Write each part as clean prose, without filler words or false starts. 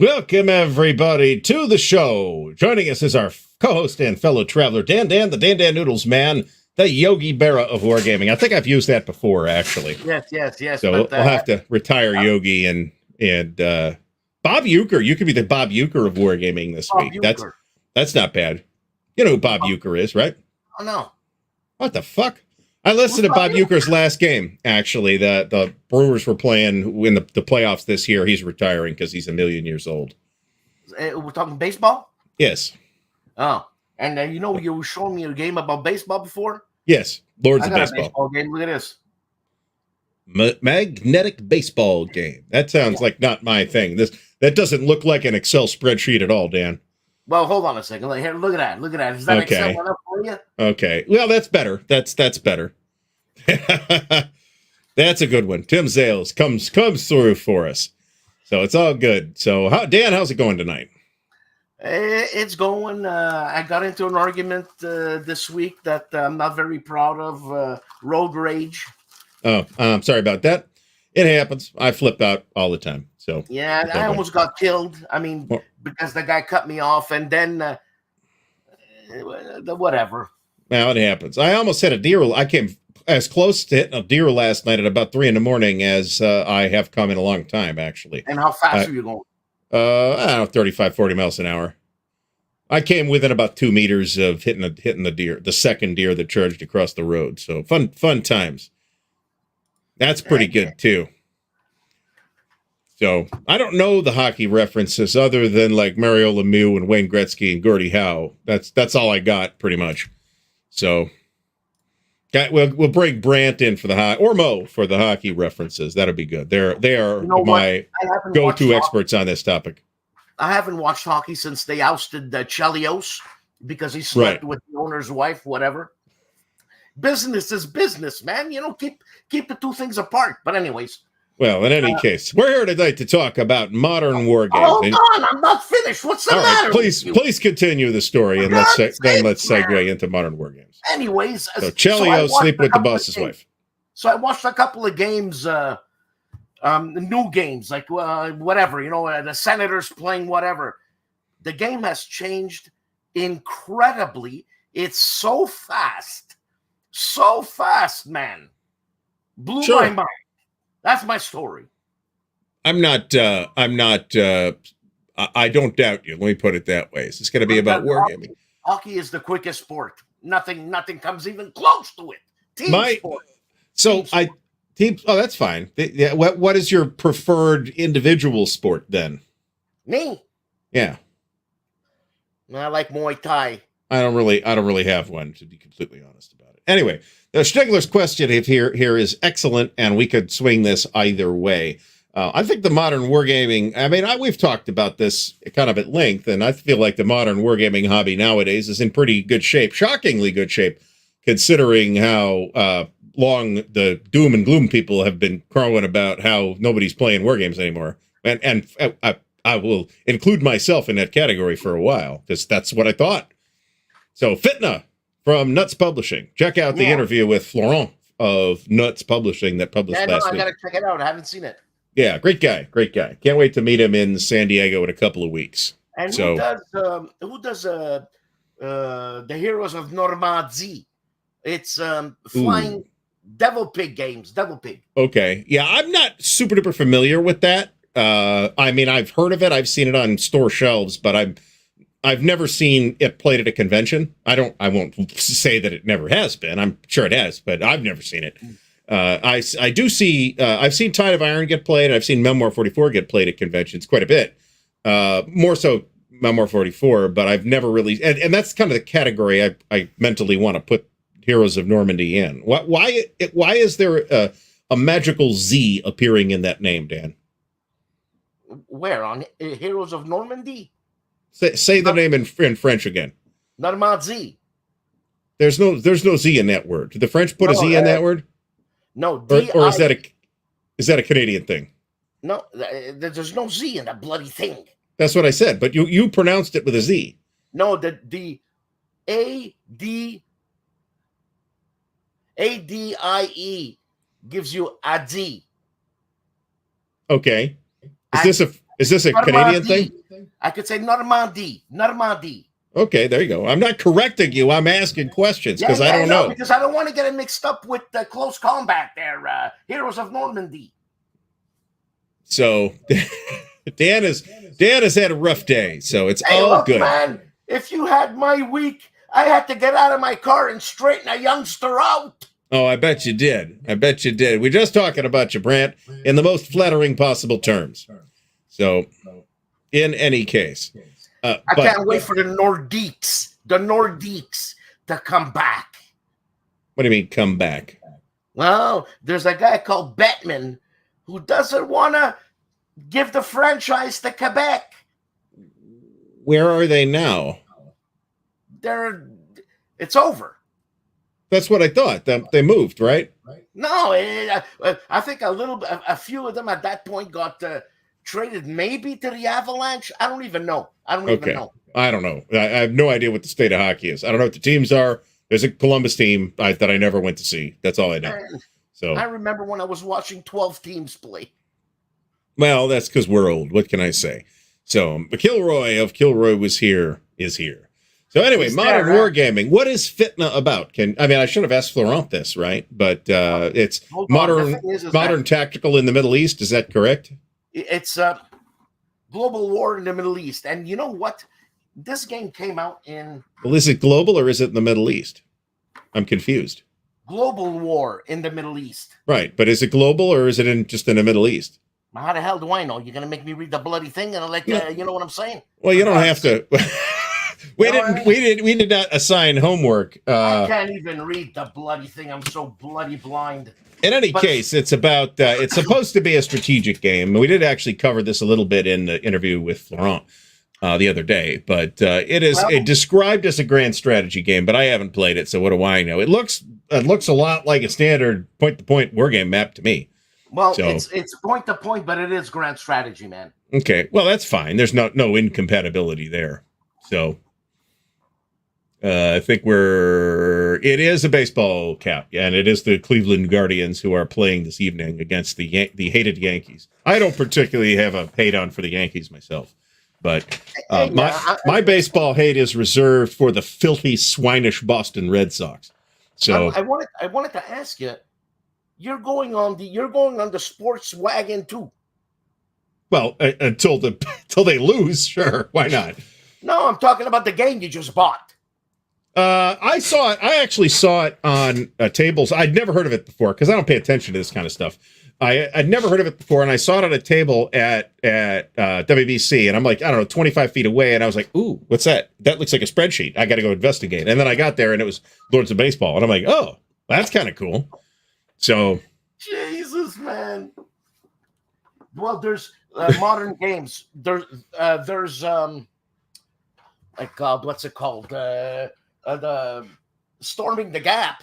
Welcome, everybody, to the show. Joining us is our co-host and fellow traveler, Dan, the Dan Noodles man, the Yogi Berra of Wargaming. I think I've used that before, actually. Yes. So But, we'll have to retire Yogi and Bob Euchre. You could be the Bob Euchre of Wargaming this Bob week. Euchre. That's not bad. You know who Bob Euchre is, right? Oh, no. What the fuck? I listened to Bob Euchre's last game, actually. The Brewers were playing in the playoffs this year. He's retiring because he's a million years old. We're talking baseball? Yes. Oh. And you were showing me a game about baseball before? Yes. Lords of a Baseball. baseball game. Look at this. Magnetic baseball game. That sounds like not my thing. That doesn't look like an Excel spreadsheet at all, Dan. Well, hold on a second. Here, look at that. Look at that. Is that Okay. Excel enough for you? Okay. Well, that's better. That's better. That's a good one. Tim Zales comes through for us. So it's all good. So Dan, how's it going tonight? It's going. I got into an argument this week that I'm not very proud of. Road rage. Oh, I'm sorry about that. It happens. I flip out all the time. So yeah, I almost got killed. I mean, because the guy cut me off, and then whatever. Now it happens. I almost hit a deer. I came as close to hitting a deer last night at about 3 a.m. as I have come in a long time, actually. And how fast are you going? I don't know, 35, 40 miles an hour. I came within about 2 meters of hitting the deer, the second deer that charged across the road. So fun times. That's pretty good too. So I don't know the hockey references other than like Mario Lemieux and Wayne Gretzky and Gordie Howe. That's all I got pretty much. So we'll bring Brant in for the hockey, or Mo for the hockey references. That'll be good. They are my go-to experts on this topic. I haven't watched hockey since they ousted Chelios because he slept with the owner's wife. Whatever. Business is business, man. Keep the two things apart. But anyways. Well, in any case, we're here tonight to talk about modern war games. Hold on, I'm not finished. What's the matter? Please continue the story, and let's segue into modern war games. Anyways, so Chelio sleep with the boss's wife. So I watched a couple of games, new games, like whatever, the Senators playing whatever. The game has changed incredibly. It's so fast, man. Blew my mind. That's my story. I don't doubt you. Let me put it that way. It's going to be about wargaming. Hockey is the quickest sport. Nothing comes even close to it. Team sport. Oh, that's fine. What is your preferred individual sport then? Me? Yeah. I like Muay Thai. I don't really have one, to be completely honest about it. Anyway, the Stigler's question here is excellent, and we could swing this either way. I think the modern wargaming, we've talked about this kind of at length, and I feel like the modern wargaming hobby nowadays is in pretty good shape, shockingly good shape, considering how long the doom and gloom people have been crowing about how nobody's playing war games anymore. And I will include myself in that category for a while, because that's what I thought. So Fitna from Nuts Publishing. Check out the interview with Florent of Nuts Publishing that published last week. I gotta check it out. I haven't seen it. Yeah, great guy. Can't wait to meet him in San Diego in a couple of weeks. And who does the Heroes of Normandy? It's flying Devil Pig games. Devil Pig. Okay, yeah, I'm not super duper familiar with that. I've heard of it. I've seen it on store shelves, but I've never seen it played at a convention. I won't say that it never has been. I'm sure it has, but I've never seen it. I do see. I've seen Tide of Iron get played. I've seen Memoir 44 get played at conventions quite a bit. More so Memoir 44, but I've never really. And that's kind of the category I mentally want to put Heroes of Normandy in. Why is there a magical Z appearing in that name, Dan? Where on Heroes of Normandy? Say the name in French again. Normandy. There's no Z in that word. Did the French put a Z in that word? No. Or is that a Canadian thing? No, there's no Z in that bloody thing. That's what I said. But you pronounced it with a Z. No, the ADIE gives you Adi. Okay. Is Is this a Canadian thing? I could say Normandie. Normandie. Okay, there you go. I'm not correcting you. I'm asking questions because I don't know. Because I don't want to get it mixed up with the Close Combat there. Heroes of Normandy. So Dan has had a rough day, so it's all good. Man, if you had my week, I had to get out of my car and straighten a youngster out. Oh, I bet you did. I bet you did. We're just talking about you, Brant, in the most flattering possible terms. So, in any case. I can't wait for the Nordiques to come back. What do you mean, come back? Well, there's a guy called Bettman who doesn't want to give the franchise to Quebec. Where are they now? It's over. That's what I thought. They moved, right? No, I think a few of them at that point got traded maybe to the Avalanche. I don't even know. I don't know. I have no idea what the state of hockey is. I don't know what the teams are. There's a Columbus team that I never went to see. That's all I know. So I remember when I was watching 12 teams play. Well, that's because we're old. What can I say? So McIlroy of Kilroy is here. So anyway, modern wargaming. What is Fitna about? I should have asked Florent this, right? But it's modern tactical in the Middle East. Is that correct? It's a global war in the Middle East. And you know what? This game came out in... Well, is it global or is it in the Middle East? I'm confused. Global war in the Middle East. Right, but is it global or is it just in the Middle East? How the hell do I know? You're going to make me read the bloody thing and I'll let you know what I'm saying? Well, you don't have to... We did not assign homework. I can't even read the bloody thing. I'm so bloody blind. In any case, it's about it's supposed to be a strategic game. We did actually cover this a little bit in the interview with Florent the other day, but it is described as a grand strategy game, but I haven't played it, so what do I know? It looks a lot like a standard point-to-point wargame map to me. Well, so, it's point-to-point, but it is grand strategy, man. Okay, well, that's fine. There's no incompatibility there. So I think it is a baseball cap, and it is the Cleveland Guardians who are playing this evening against the hated Yankees. I don't particularly have a hate on for the Yankees myself, but my baseball hate is reserved for the filthy, swinish Boston Red Sox. So I wanted to ask you, you're going on the sports wagon too. Well, until they lose, sure, why not? No, I'm talking about the game you just bought. I saw it. I actually saw it on tables. I'd never heard of it before because I don't pay attention to this kind of stuff. I'd never heard of it before, and I saw it on a table at WBC, and I'm like, I don't know, 25 feet away, and I was like, ooh, what's that? That looks like a spreadsheet. I got to go investigate. And then I got there, and it was Lords of Baseball, and I'm like, oh, that's kind of cool. So, Jesus, man. Well, there's modern games. There's like what's it called? The Storming the Gap.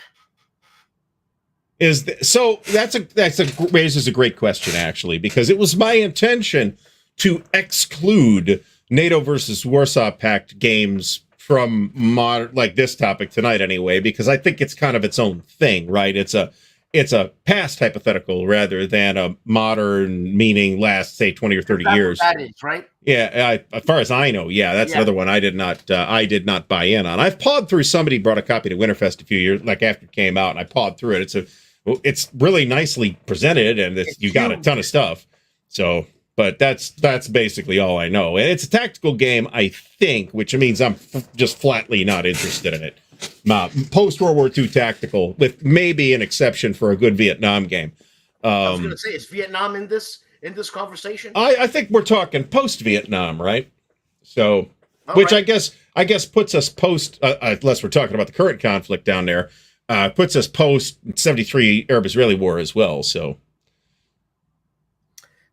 That raises a great question, actually, because it was my intention to exclude NATO versus Warsaw Pact games from modern, like this topic tonight anyway, because I think it's kind of its own thing, right? It's a past hypothetical rather than a modern, meaning last, say, 20 or 30 years. That is, right? Yeah, as far as I know, that's another one I did not buy in on. I've pawed through. Somebody brought a copy to Winterfest a few years, like after it came out, and I pawed through it. It's really nicely presented, and you got a ton of stuff. So, but that's basically all I know. And it's a tactical game, I think, which means I'm just flatly not interested in it. Post World War II tactical, with maybe an exception for a good Vietnam game. I was going to say, is Vietnam in this conversation? I think we're talking post Vietnam, right? So, which right. I guess puts us post, unless we're talking about the current conflict down there, puts us post 73 Arab-Israeli war as well. So,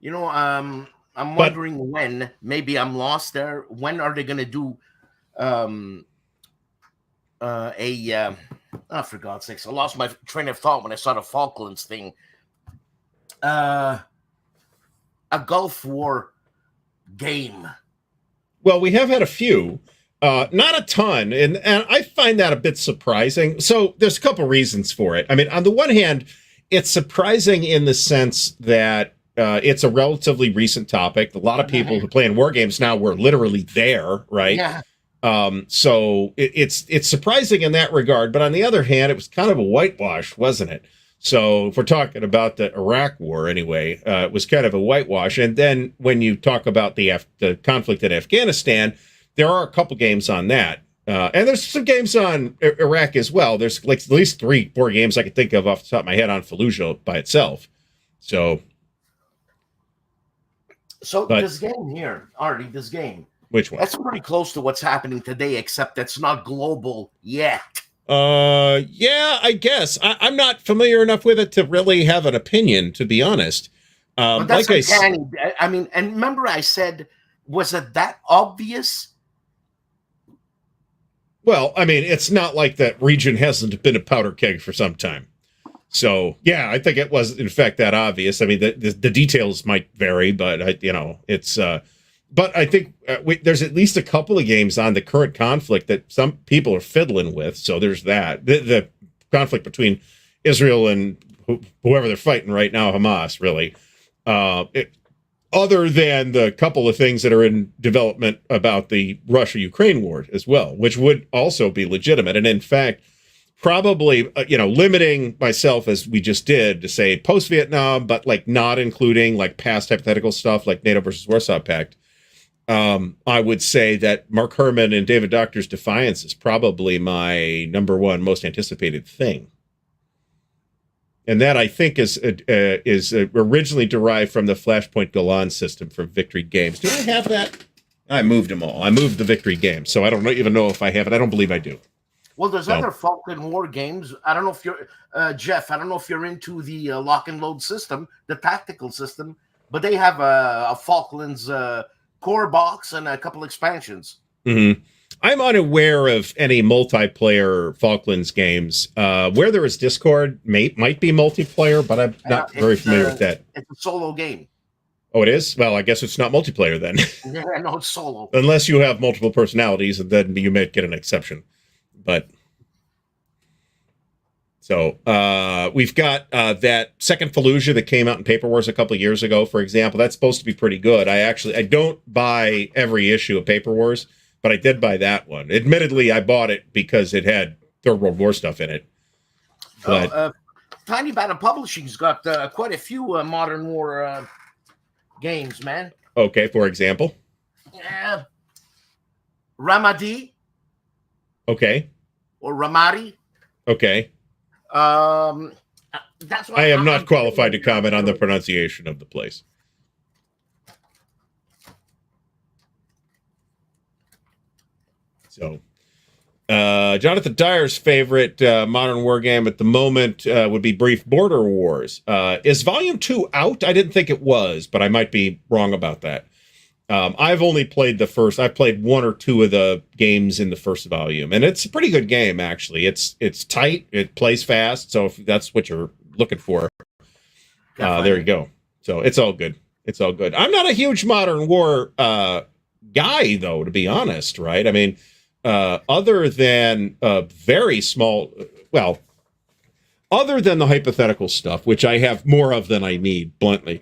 I'm wondering when. Maybe I'm lost there. When are they going to do? For God's sakes, I lost my train of thought when I saw the Falklands thing. A Gulf War game. Well, we have had a few, not a ton, and I find that a bit surprising. So there's a couple reasons for it. I mean, on the one hand, it's surprising in the sense that it's a relatively recent topic. A lot of people who play in war games now were literally there, right? Yeah. So it's surprising in that regard. But on the other hand, it was kind of a whitewash, wasn't it? So if we're talking about the Iraq War anyway, it was kind of a whitewash. And then when you talk about the conflict in Afghanistan, there are a couple games on that. And there's some games on Iraq as well. There's like at least 3-4 games I can think of off the top of my head on Fallujah by itself. So this game here, Ardy, this game. Which one? That's pretty close to what's happening today, except that's not global yet. Yeah, I guess. I'm not familiar enough with it to really have an opinion, to be honest. But that's uncanny. I mean, and remember I said, was it that obvious? Well, I mean, it's not like that region hasn't been a powder keg for some time. So, yeah, I think it was, in fact, that obvious. I mean, the details might vary, but, it's... But I think there's at least a couple of games on the current conflict that some people are fiddling with. So there's that. The conflict between Israel and whoever they're fighting right now, Hamas, really. Other than the couple of things that are in development about the Russia-Ukraine war as well, which would also be legitimate. And in fact, probably, limiting myself as we just did to say post-Vietnam, but like not including like past hypothetical stuff like NATO versus Warsaw Pact. I would say that Mark Herman and David Doctor's Defiance is probably my number one most anticipated thing. And that, I think, is originally derived from the Flashpoint Golan system from Victory Games. Do I have that? I moved them all. I moved the Victory Games, so I don't even know if I have it. I don't believe I do. Well, there's other Falkland War games. I don't know if you're, Jeff, I don't know if you're into the lock and load system, the tactical system, but they have a Falklands core box and a couple expansions. Mm-hmm. I'm unaware of any multiplayer Falklands games. Where there is Discord, might be multiplayer, but I'm not very familiar with that. It's a solo game. Oh, it is? Well, I guess it's not multiplayer then. Yeah, no, it's solo. Unless you have multiple personalities, and then you may get an exception. But so we've got that second Fallujah that came out in Paper Wars a couple of years ago, for example. That's supposed to be pretty good. I don't buy every issue of Paper Wars, but I did buy that one. Admittedly, I bought it because it had Third World War stuff in it. But Tiny Banner Publishing's got quite a few modern war games, man. Okay, for example. Yeah. Ramadi. Okay. Or Ramadi. Okay. That's what I am not qualified to comment on the pronunciation of the place. So, Jonathan Dyer's favorite modern war game at the moment would be Brief Border Wars. Is Volume 2 out? I didn't think it was, but I might be wrong about that. I've only played the first. I've played one or two of the games in the first volume, and it's a pretty good game, actually. It's tight. It plays fast, so if that's what you're looking for, there you go. So it's all good. It's all good. I'm not a huge modern war guy, though, to be honest, right? I mean, other than a very small, well, other than the hypothetical stuff, which I have more of than I need, bluntly,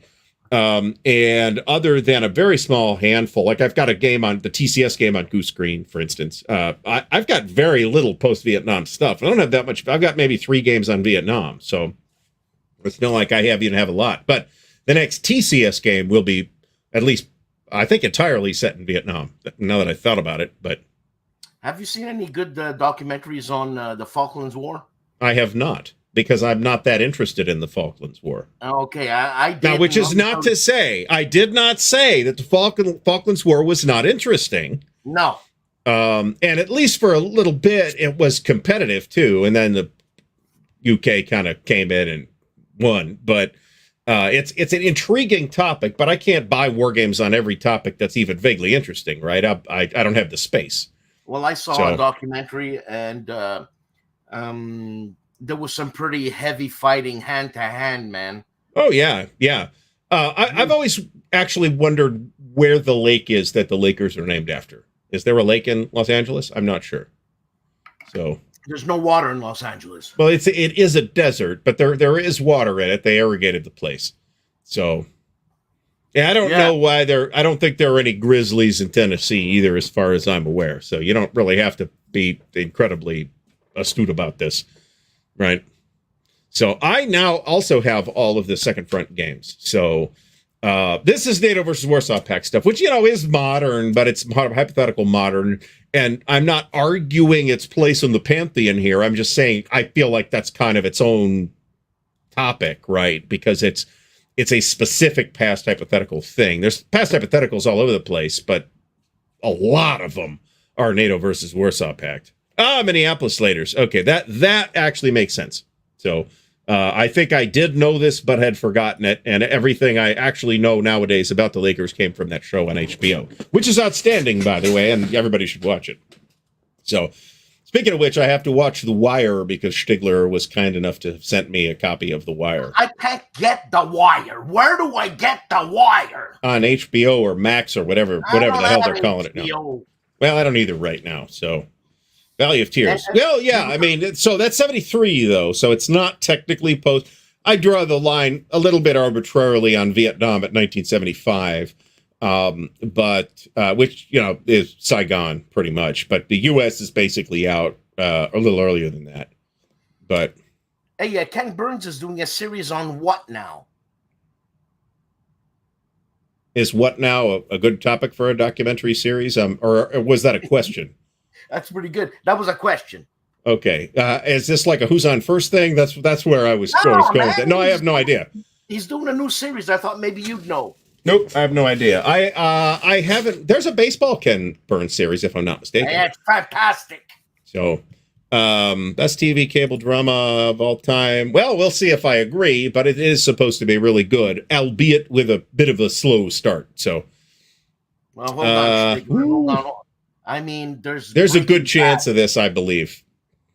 and other than a very small handful, like I've got a game on the TCS game on Goose Green, for instance. I've got very little post-Vietnam stuff. I don't have that much. I've got maybe 3 games on Vietnam, so it's not like I even have a lot. But the next TCS game will be at least, I think, entirely set in Vietnam. Now that I thought about it, but have you seen any good documentaries on the Falklands War? I have not, because I'm not that interested in the Falklands War. Okay, I did. Now, which is not to say, I did not say that the Falklands War was not interesting. No. And at least for a little bit, it was competitive too. And then the UK kind of came in and won. But it's an intriguing topic, but I can't buy war games on every topic that's even vaguely interesting, right? I don't have the space. Well, I saw a documentary, and there was some pretty heavy fighting hand to hand, man. Oh, yeah. Yeah. I've always actually wondered where the lake is that the Lakers are named after. Is there a lake in Los Angeles? I'm not sure. So there's no water in Los Angeles. Well, it is a desert, but there is water in it. They irrigated the place. So Yeah, I don't Yeah. know why I don't think there are any Grizzlies in Tennessee either, as far as I'm aware. So you don't really have to be incredibly astute about this, right? So I now also have all of the Second Front games. So this is NATO versus Warsaw Pact stuff, which, is modern, but it's hypothetical modern. And I'm not arguing its place in the pantheon here. I'm just saying I feel like that's kind of its own topic, right? Because it's a specific past hypothetical thing. There's past hypotheticals all over the place, but a lot of them are NATO versus Warsaw Pact. Minneapolis Laters. Okay, that actually makes sense. So I think I did know this, but had forgotten it. And everything I actually know nowadays about the Lakers came from that show on HBO, which is outstanding, by the way, and everybody should watch it. So, speaking of which, I have to watch The Wire because Stigler was kind enough to have sent me a copy of The Wire. I can't get The Wire. Where do I get The Wire? On HBO or Max or whatever the hell they're calling it now. Well, I don't either right now, so... Valley of Tears. Well, yeah, I mean, so that's 73, though, so it's not technically post. I draw the line a little bit arbitrarily on Vietnam at 1975, but which, is Saigon, pretty much. But the U.S. is basically out a little earlier than that. But hey, Ken Burns is doing a series on what now? Is what now a good topic for a documentary series? Or was that a question? That's pretty good. That was a question. Okay. Is this like a who's on first thing? That's where I was going with that. No, I have no idea. He's doing a new series. I thought maybe you'd know. Nope, I have no idea. I haven't. There's a baseball Ken Burns series, if I'm not mistaken. It's fantastic. So, best TV cable drama of all time. Well, we'll see if I agree, but it is supposed to be really good, albeit with a bit of a slow start. So, well, hold on. Hold on. I mean, there's a good chance of this, I believe.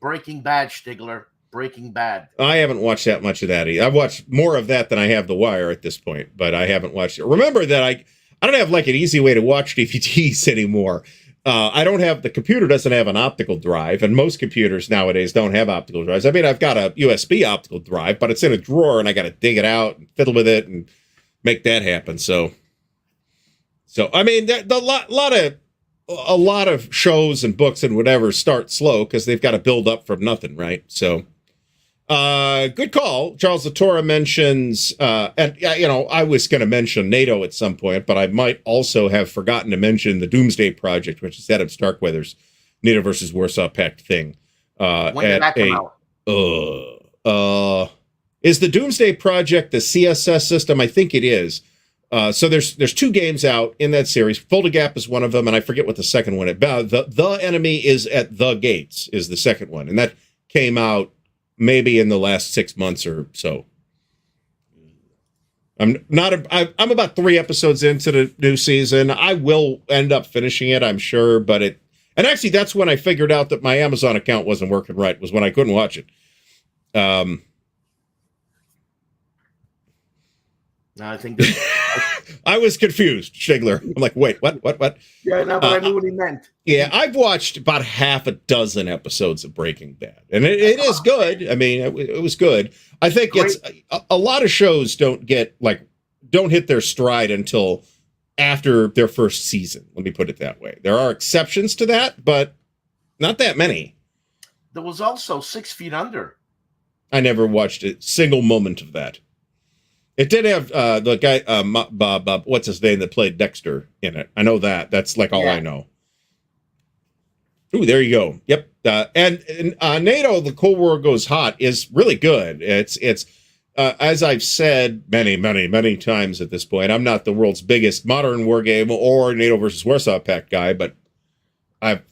Breaking Bad, Stigler. Breaking Bad. I haven't watched that much of that. I've watched more of that than I have The Wire at this point, but I haven't watched it. Remember that I don't have like an easy way to watch DVDs anymore. The computer doesn't have an optical drive, and most computers nowadays don't have optical drives. I mean, I've got a USB optical drive, but it's in a drawer, and I got to dig it out and fiddle with it and make that happen. So I mean, a lot of shows and books and whatever start slow because they've got to build up from nothing, right? So, good call. Charles Latorre mentions, I was going to mention NATO at some point, but I might also have forgotten to mention the Doomsday Project, which is Adam Starkweather's NATO versus Warsaw Pact thing. When did that come out? Is the Doomsday Project the CSS system? I think it is. So there's two games out in that series. Fulda Gap is one of them, and I forget what the second one is. The Enemy is at the Gates is the second one, and that came out maybe in the last 6 months or so. I'm about 3 episodes into the new season. I will end up finishing it, I'm sure, and actually that's when I figured out that my Amazon account wasn't working right, was when I couldn't watch it. I think I was confused, Shigler. I'm like, wait, what? Yeah, no, but I knew what he meant. Yeah, I've watched about half a dozen episodes of Breaking Bad, and it is good. I mean, it was good. I think it's a lot of shows don't hit their stride until after their first season. Let me put it that way. There are exceptions to that, but not that many. There was also 6 Feet Under. I never watched a single moment of that. It did have the guy, Bob, what's his name, that played Dexter in it. I know that. That's like all I know. Ooh, there you go. Yep. And NATO, The Cold War Goes Hot is really good. It's as I've said many times at this point, I'm not the world's biggest modern war game or NATO versus Warsaw Pact guy, but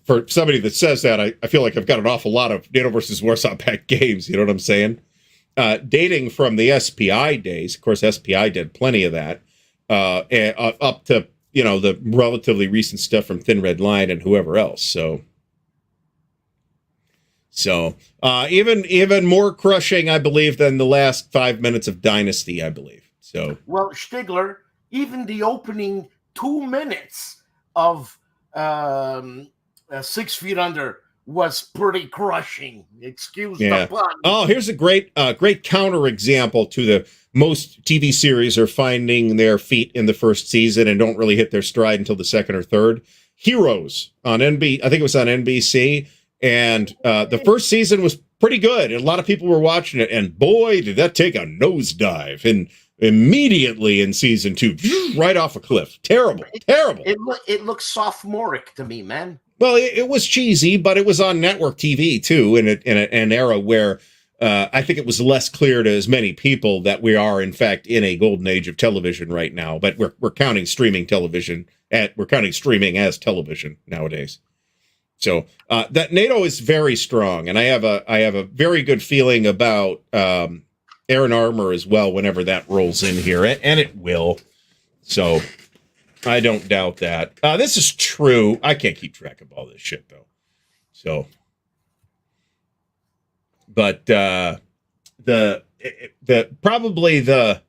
for somebody that says that, I feel like I've got an awful lot of NATO versus Warsaw Pact games. You know what I'm saying? Dating from the SPI days, of course, SPI did plenty of that, up to, the relatively recent stuff from Thin Red Line and whoever else. So even more crushing, I believe, than the last 5 minutes of Dynasty, I believe. So, well, Stigler, even the opening 2 minutes of 6 Feet Under was pretty crushing. Excuse Yeah. the pun. Oh, here's a great counter example to the most TV series are finding their feet in the first season and don't really hit their stride until the second or third. Heroes on I think it was on NBC, and the first season was pretty good. And a lot of people were watching it, and boy, did that take a nosedive. And immediately in season 2, right off a cliff. Terrible. It looks sophomoric to me, man. Well, it was cheesy, but it was on network TV too, in an era where I think it was less clear to as many people that we are, in fact, in a golden age of television right now. But we're counting streaming television we're counting streaming as television nowadays. So that NATO is very strong, and I have a very good feeling about Air and Armor as well whenever that rolls in here, and it will. So I don't doubt that. This is true. I can't keep track of all this shit though. So, but probably the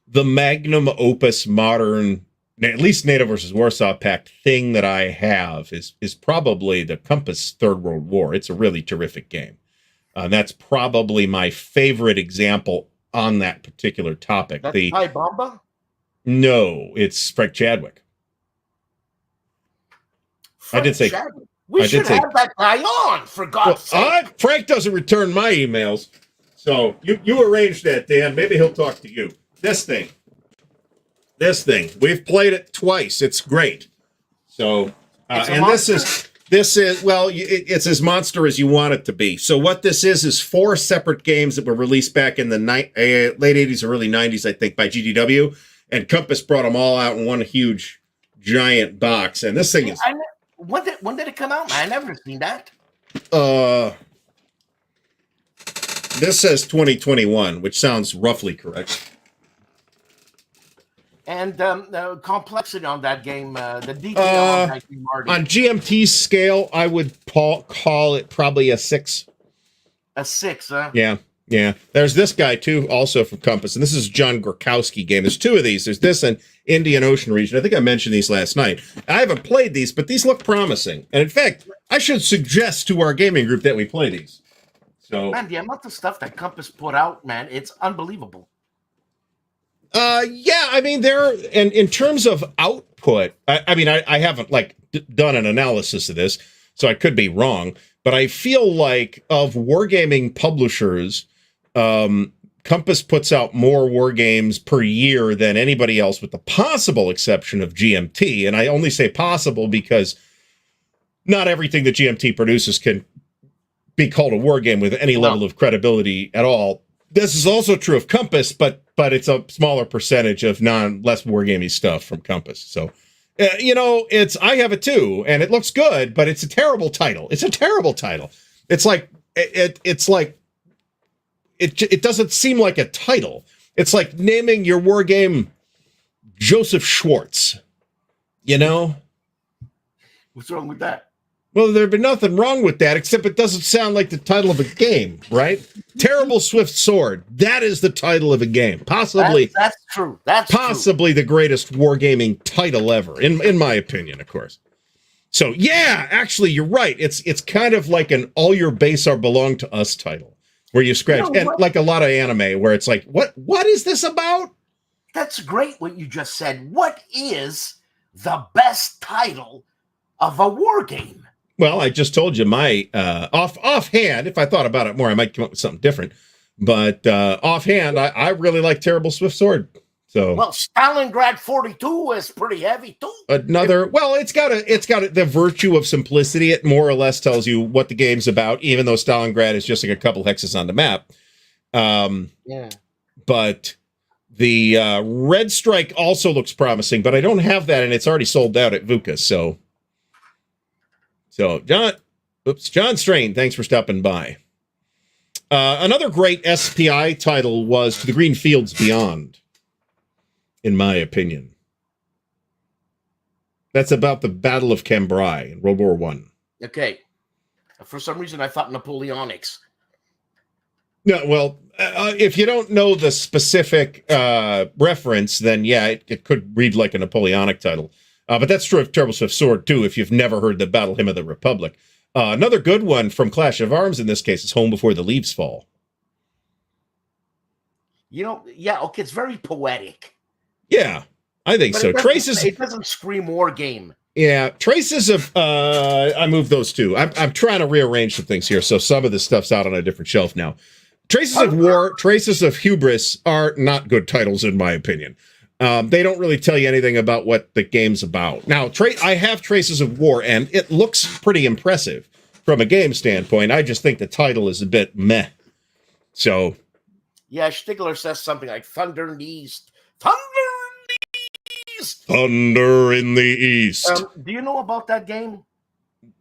magnum opus modern, at least NATO versus Warsaw Pact thing that I have is probably the Compass Third World War. It's a really terrific game. That's probably my favorite example on that particular topic. That's Ty Bomba? No, it's Frank Chadwick. I did say Chadwick. We should have that guy on, for God's sake. Frank doesn't return my emails, so you arrange that, Dan. Maybe he'll talk to you. This thing, we've played it twice. It's great. So, and this is well, it's as monster as you want it to be. So what this is 4 separate games that were released back in the late 80s or early 90s, I think, by GDW, and Compass brought them all out in one huge, giant box. And this thing is. When did it come out? I never seen that. This says 2021, which sounds roughly correct. And the complexity on that game, the detail on that game, Ardy. On GMT's scale, I would call it probably a 6. A 6, huh? Yeah. There's this guy, too, also from Compass, and this is a John Gorkowski game. There's 2 of these. There's this and Indian Ocean Region. I think I mentioned these last night. I haven't played these, but these look promising. And in fact, I should suggest to our gaming group that we play these. So, man, the amount of stuff that Compass put out, man, it's unbelievable. Yeah, I mean, and in terms of output, I haven't done an analysis of this, so I could be wrong, but I feel like of wargaming publishers, Compass puts out more war games per year than anybody else, with the possible exception of GMT. And I only say possible because not everything that GMT produces can be called a war game with any level of credibility at all. This is also true of Compass, but it's a smaller percentage of less wargaming stuff from Compass. So, I have it too, and it looks good, but it's a terrible title. It's like it doesn't seem like a title. It's like naming your war game Joseph Schwartz. What's wrong with that? Well, there'd be nothing wrong with that, except it doesn't sound like the title of a game, right? Terrible Swift Sword. That is the title of a game. Possibly. That's true. Possibly the greatest wargaming title ever, in my opinion, of course. So, yeah, actually, you're right. It's kind of like an All Your Base Are Belong to Us title, where you scratch, and like a lot of anime, where it's like, what is this about? That's great what you just said. What is the best title of a war game? Well, I just told you my offhand. If I thought about it more, I might come up with something different. But offhand, I really like Terrible Swift Sword. So, well, Stalingrad 42 is pretty heavy too. It's got the virtue of simplicity. It more or less tells you what the game's about, even though Stalingrad is just like a couple hexes on the map. Yeah. But the Red Strike also looks promising, but I don't have that, and it's already sold out at VUCA. So, John Strain, thanks for stopping by. Another great SPI title was To the Green Fields Beyond, in my opinion. That's about the Battle of Cambrai in World War I. Okay. For some reason, I thought Napoleonics. No, well, if you don't know the specific reference, then yeah, it could read like a Napoleonic title. But that's true of Terrible Swift Sword, too, if you've never heard the Battle Hymn of the Republic. Another good one from Clash of Arms in this case is Home Before the Leaves Fall. Yeah, okay, it's very poetic. Yeah, I think so. It doesn't scream war game. Yeah, Traces of I moved those two. I'm trying to rearrange some things here, so some of this stuff's out on a different shelf now. Traces of War, Traces of Hubris are not good titles in my opinion. They don't really tell you anything about what the game's about. Now, I have Traces of War, and it looks pretty impressive from a game standpoint. I just think the title is a bit meh. So, yeah, Stigler says something like "Thunder in the East." Thunder in the East. Thunder in the East. Do you know about that game?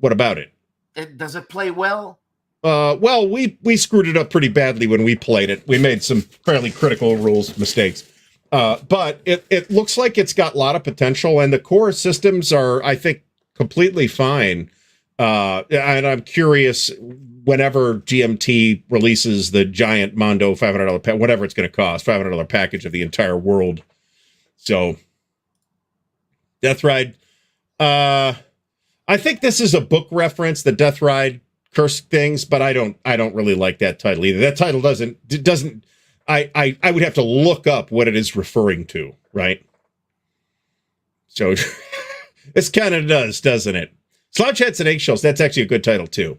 What about it? Does it play well? Well, we screwed it up pretty badly when we played it. We made some fairly critical rules mistakes. But it looks like it's got a lot of potential, and the core systems are, I think, completely fine. And I'm curious, whenever GMT releases the giant Mondo $500 whatever it's going to cost, $500 package of the entire world. So, Death Ride. I think this is a book reference, the Death Ride curse things, but I don't really like that title either. That title doesn't. I would have to look up what it is referring to, right? So this kind of does, doesn't it? Slouch Hats and Eggshells, that's actually a good title too.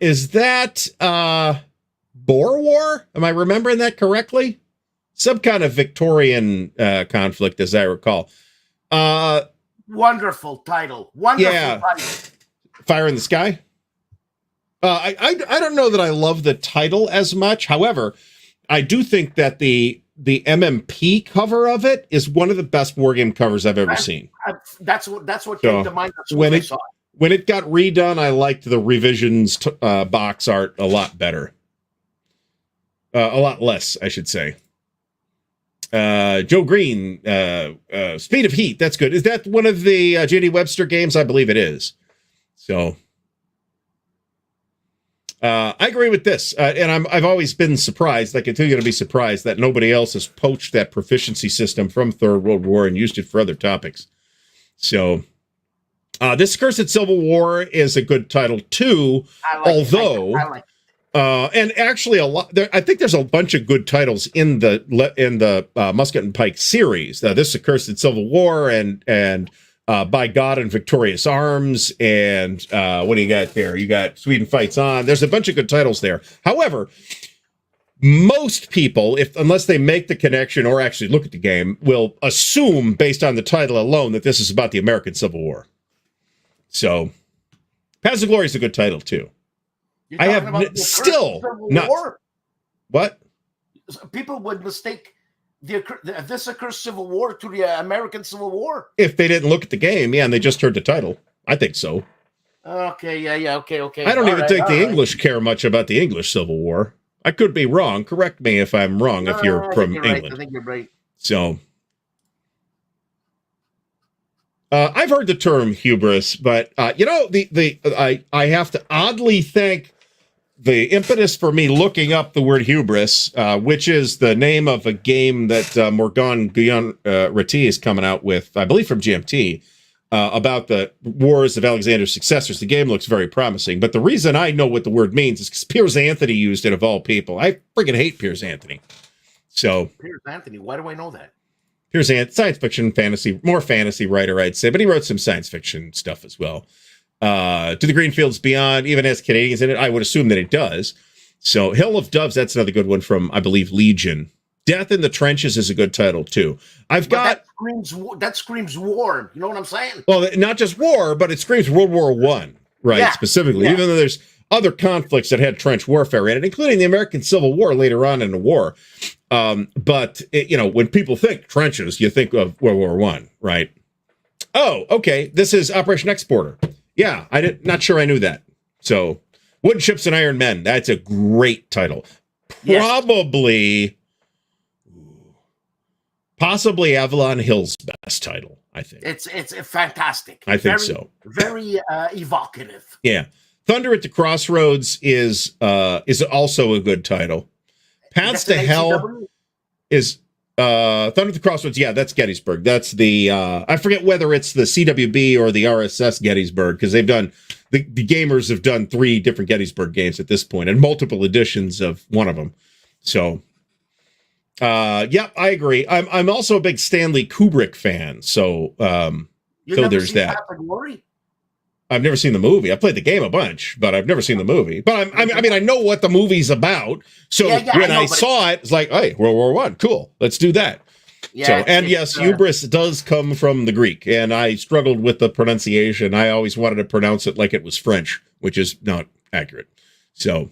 Is that Boer War? Am I remembering that correctly? Some kind of Victorian conflict, as I recall. Wonderful title. Wonderful title. Fire in the Sky? I don't know that I love the title as much. However, I do think that the MMP cover of it is one of the best wargame covers I've ever seen. That's what came to mind when it got redone. I liked the revisions box art a lot better. A lot less, I should say. Joe Green, Speed of Heat. That's good. Is that one of the J.D. Webster games? I believe it is. So. I agree with this, and I've always been surprised. I continue to be surprised that nobody else has poached that proficiency system from Third World War and used it for other topics. So, this Cursed Civil War is a good title too. And actually I think there's a bunch of good titles in the Musket and Pike series. This is Cursed Civil War and By God and Victorious Arms, and what do you got there? You got Sweden Fights On. There's a bunch of good titles there. However, most people, unless they make the connection or actually look at the game, will assume, based on the title alone, that this is about the American Civil War. So, Paths of Glory is a good title, too. I have still not... What? People would mistake... this Accursed Civil War to the American Civil War? If they didn't look at the game, yeah, and they just heard the title. I think so. Okay, okay. I don't even think the English care much about the English Civil War. I could be wrong. Correct me if I'm wrong, if you're from England. Right. I think you're right. So, I've heard the term hubris, but, I have to oddly thank the impetus for me looking up the word hubris, which is the name of a game that Morgan Guillaume-Reti is coming out with, I believe from GMT, about the wars of Alexander's successors. The game looks very promising, but the reason I know what the word means is because Piers Anthony used it, of all people. I freaking hate Piers Anthony. So Piers Anthony, why do I know that? Piers Anthony, science fiction, more fantasy writer, I'd say, but he wrote some science fiction stuff as well. To the Greenfields Beyond, even has Canadians in it. I would assume that it does. So Hill of Doves, that's another good one from, I believe, Legion. Death in the Trenches is a good title, too. That screams war. You know what I'm saying? Well, not just war, but it screams World War I, right, yeah, specifically. Yeah. Even though there's other conflicts that had trench warfare in it, including the American Civil War later on in the war. But, when people think trenches, you think of World War I, right? Oh, okay. This is Operation Exporter. Yeah, not sure I knew that. So, Wooden Ships and Iron Men. That's a great title. Possibly Avalon Hill's best title, I think. It's fantastic. I think so. Very evocative. Yeah. Thunder at the Crossroads is also a good title. Paths to Hell is... Thunder at the Crossroads, yeah, that's Gettysburg. That's the I forget whether it's the CWB or the RSS Gettysburg, because they've done the gamers have done 3 different Gettysburg games at this point and multiple editions of one of them. So yeah, I agree. I'm also a big Stanley Kubrick fan, so so there's that. I've never seen the movie. I played the game a bunch, but I've never seen the movie. But I mean, I know what the movie's about. So when I saw it, it's like, hey, World War I, cool, let's do that. Yeah, so, and yes, hubris does come from the Greek, and I struggled with the pronunciation. I always wanted to pronounce it like it was French, which is not accurate. So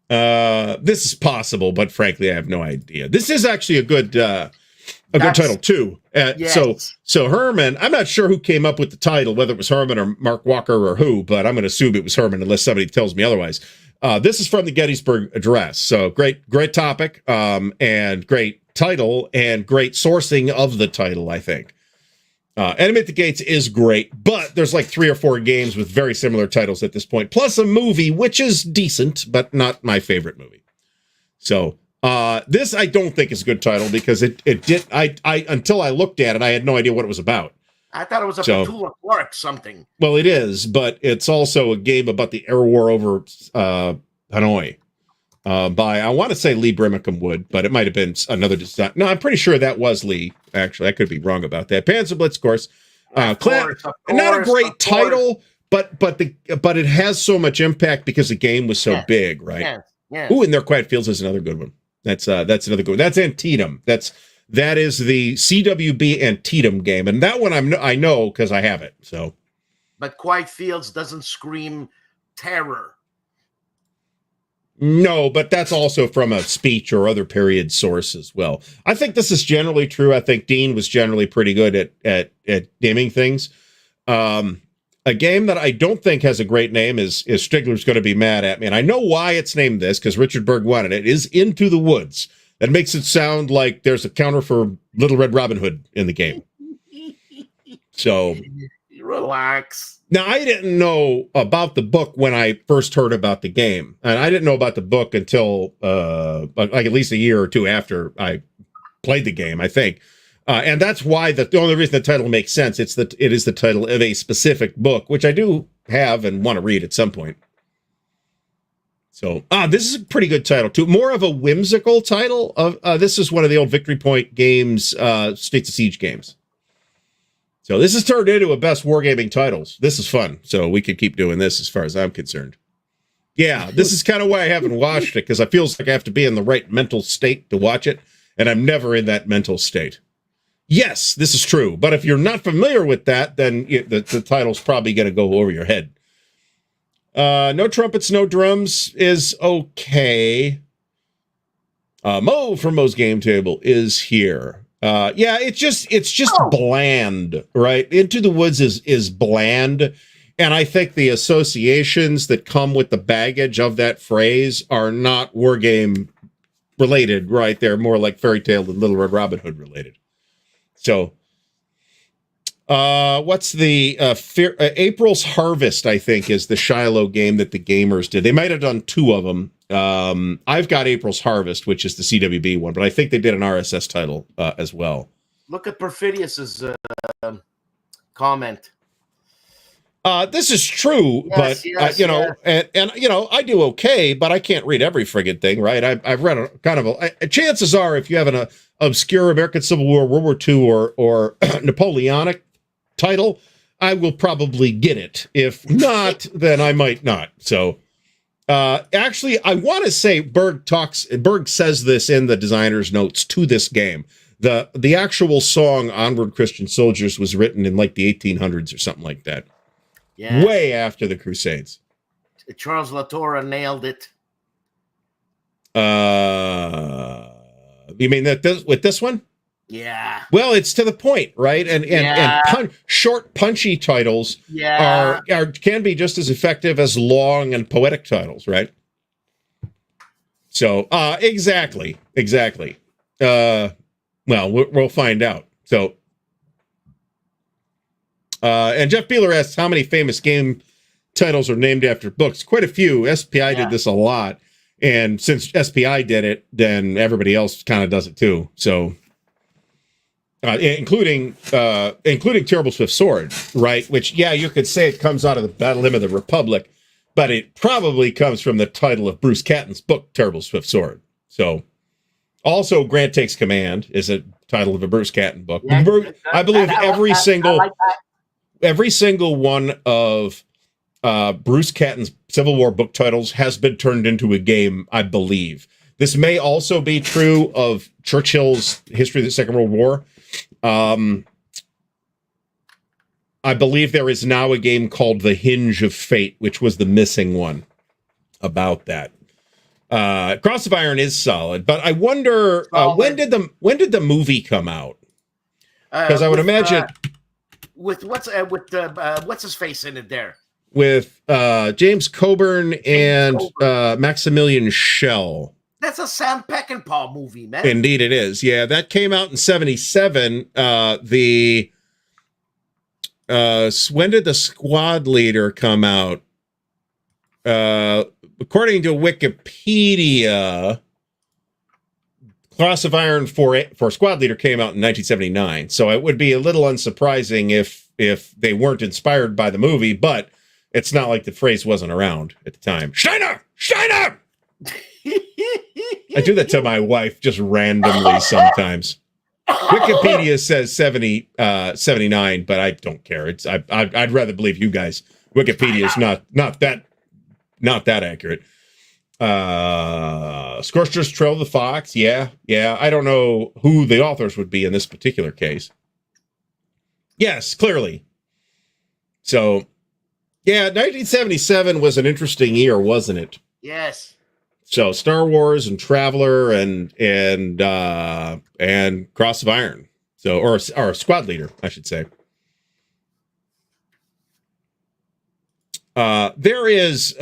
this is possible, but frankly, I have no idea. This is actually a good title too. Yes. So Herman, I'm not sure who came up with the title, whether it was Herman or Mark Walker or who, but I'm going to assume it was Herman unless somebody tells me otherwise. This is from the Gettysburg Address. So great topic, and great title and great sourcing of the title, I think. Enemy at the Gates is great, but there's like 3 or 4 games with very similar titles at this point, plus a movie, which is decent, but not my favorite movie. So this I don't think is a good title because it did I until I looked at it, I had no idea what it was about. I thought it was a Petula Clark something. Well, it is, but it's also a game about the air war over Hanoi by, I want to say Lee Brimacum Wood, but it might have been another design. No, I'm pretty sure that was Lee. Actually, I could be wrong about that. Panzer Blitz, of course. Not a great title, but it has so much impact because the game was so big, right? Yeah. Ooh, and Their Quiet Fields is another good one. That's another good one. That's Antietam. That is the CWB Antietam game, and that one I know because I have it. So, but Quiet Fields doesn't scream terror. No, but that's also from a speech or other period source as well. I think this is generally true. I think Dean was generally pretty good at naming things. A game that I don't think has a great name is Stigler's going to be mad at me, and I know why it's named this because Richard Berg wanted it. Is Into the Woods. That makes it sound like there's a counter for Little Red Robin Hood in the game. So relax. Now, I didn't know about the book when I first heard about the game, and I didn't know about the book until like at least a year or 2 after I played the game, I think. And that's why the only reason the title makes sense. It is the title of a specific book, which I do have and want to read at some point. So, this is a pretty good title too. More of a whimsical title. This is one of the old Victory Point games, States of Siege games. So this has turned into a best wargaming titles. This is fun. So we could keep doing this as far as I'm concerned. Yeah, this is kind of why I haven't watched it, because I feel like I have to be in the right mental state to watch it, and I'm never in that mental state. Yes, this is true. But if you're not familiar with that, then the title's probably going to go over your head. No trumpets, no drums is okay. Mo from Mo's Game Table is here. Yeah, it's just bland, right? Into the Woods is bland. And I think the associations that come with the baggage of that phrase are not wargame related, right? They're more like Fairy Tale and Little Red Robin Hood related. So, what's the April's Harvest, I think, is the Shiloh game that the gamers did. They might have done 2 of them. I've got April's Harvest, which is the CWB one, but I think they did an RSS title as well. Look at Perfidious's comment. This is true, but and I do okay, but I can't read every friggin' thing, right? I've read chances are, if you have an obscure American Civil War, World War II, or Napoleonic title, I will probably get it. If not, then I might not. So, actually, I want to say Berg says this in the designer's notes to this game. The actual song "Onward, Christian Soldiers" was written in like the 1800s or something like that. Yeah. Way after the Crusades. Charles Latour nailed it. You mean with this one? Yeah. Well, it's to the point, right? And short, punchy titles can be just as effective as long and poetic titles, right? So, exactly. Well, we'll find out. So, and Jeff Beeler asks, how many famous game titles are named after books? Quite a few. SPI did this a lot. And since SPI did it, then everybody else kind of does it too. So, including Terrible Swift Sword, right? Which, yeah, you could say it comes out of the Battle Hymn of the Republic, but it probably comes from the title of Bruce Catton's book, Terrible Swift Sword. So, also, Grant Takes Command is a title of a Bruce Catton book. Yeah, I believe every single one of Bruce Catton's Civil War book titles has been turned into a game, I believe. This may also be true of Churchill's History of the Second World War. I believe there is now a game called The Hinge of Fate, which was the missing one about that. Cross of Iron is solid, but I wonder when did the movie come out? Because I would imagine with what's his face in it there. With James Coburn and Maximilian Schell. That's a Sam Peckinpah movie, man. Indeed it is. Yeah, that came out in 1977. When did The Squad Leader come out? According to Wikipedia, Cross of Iron for Squad Leader came out in 1979. So it would be a little unsurprising if they weren't inspired by the movie, but it's not like the phrase wasn't around at the time. Steiner! I do that to my wife just randomly sometimes. Wikipedia says 79, but I don't care. I'd rather believe you guys. Wikipedia is not that accurate. Scorcher's Trail of the Fox. Yeah. I don't know who the authors would be in this particular case. Yes, clearly. So, yeah, 1977 was an interesting year, wasn't it? Yes. So Star Wars and Traveler and Cross of Iron. So or Squad Leader, I should say. There's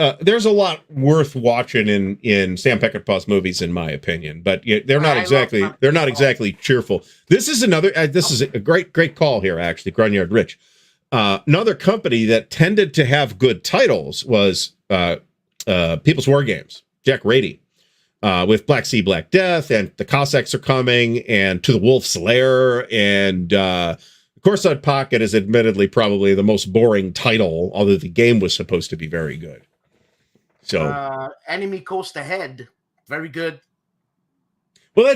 a lot worth watching in Sam Peckinpah's movies, in my opinion, but they're not exactly cheerful. This is a great call here, actually, Grunyard Rich. Another company that tended to have good titles was People's War Games, Jack Rady, with Black Sea, Black Death, and The Cossacks Are Coming, and To the Wolf's Lair, and Corsair Pocket is admittedly probably the most boring title, although the game was supposed to be very good. So, Enemy Coast Ahead, very good. Well,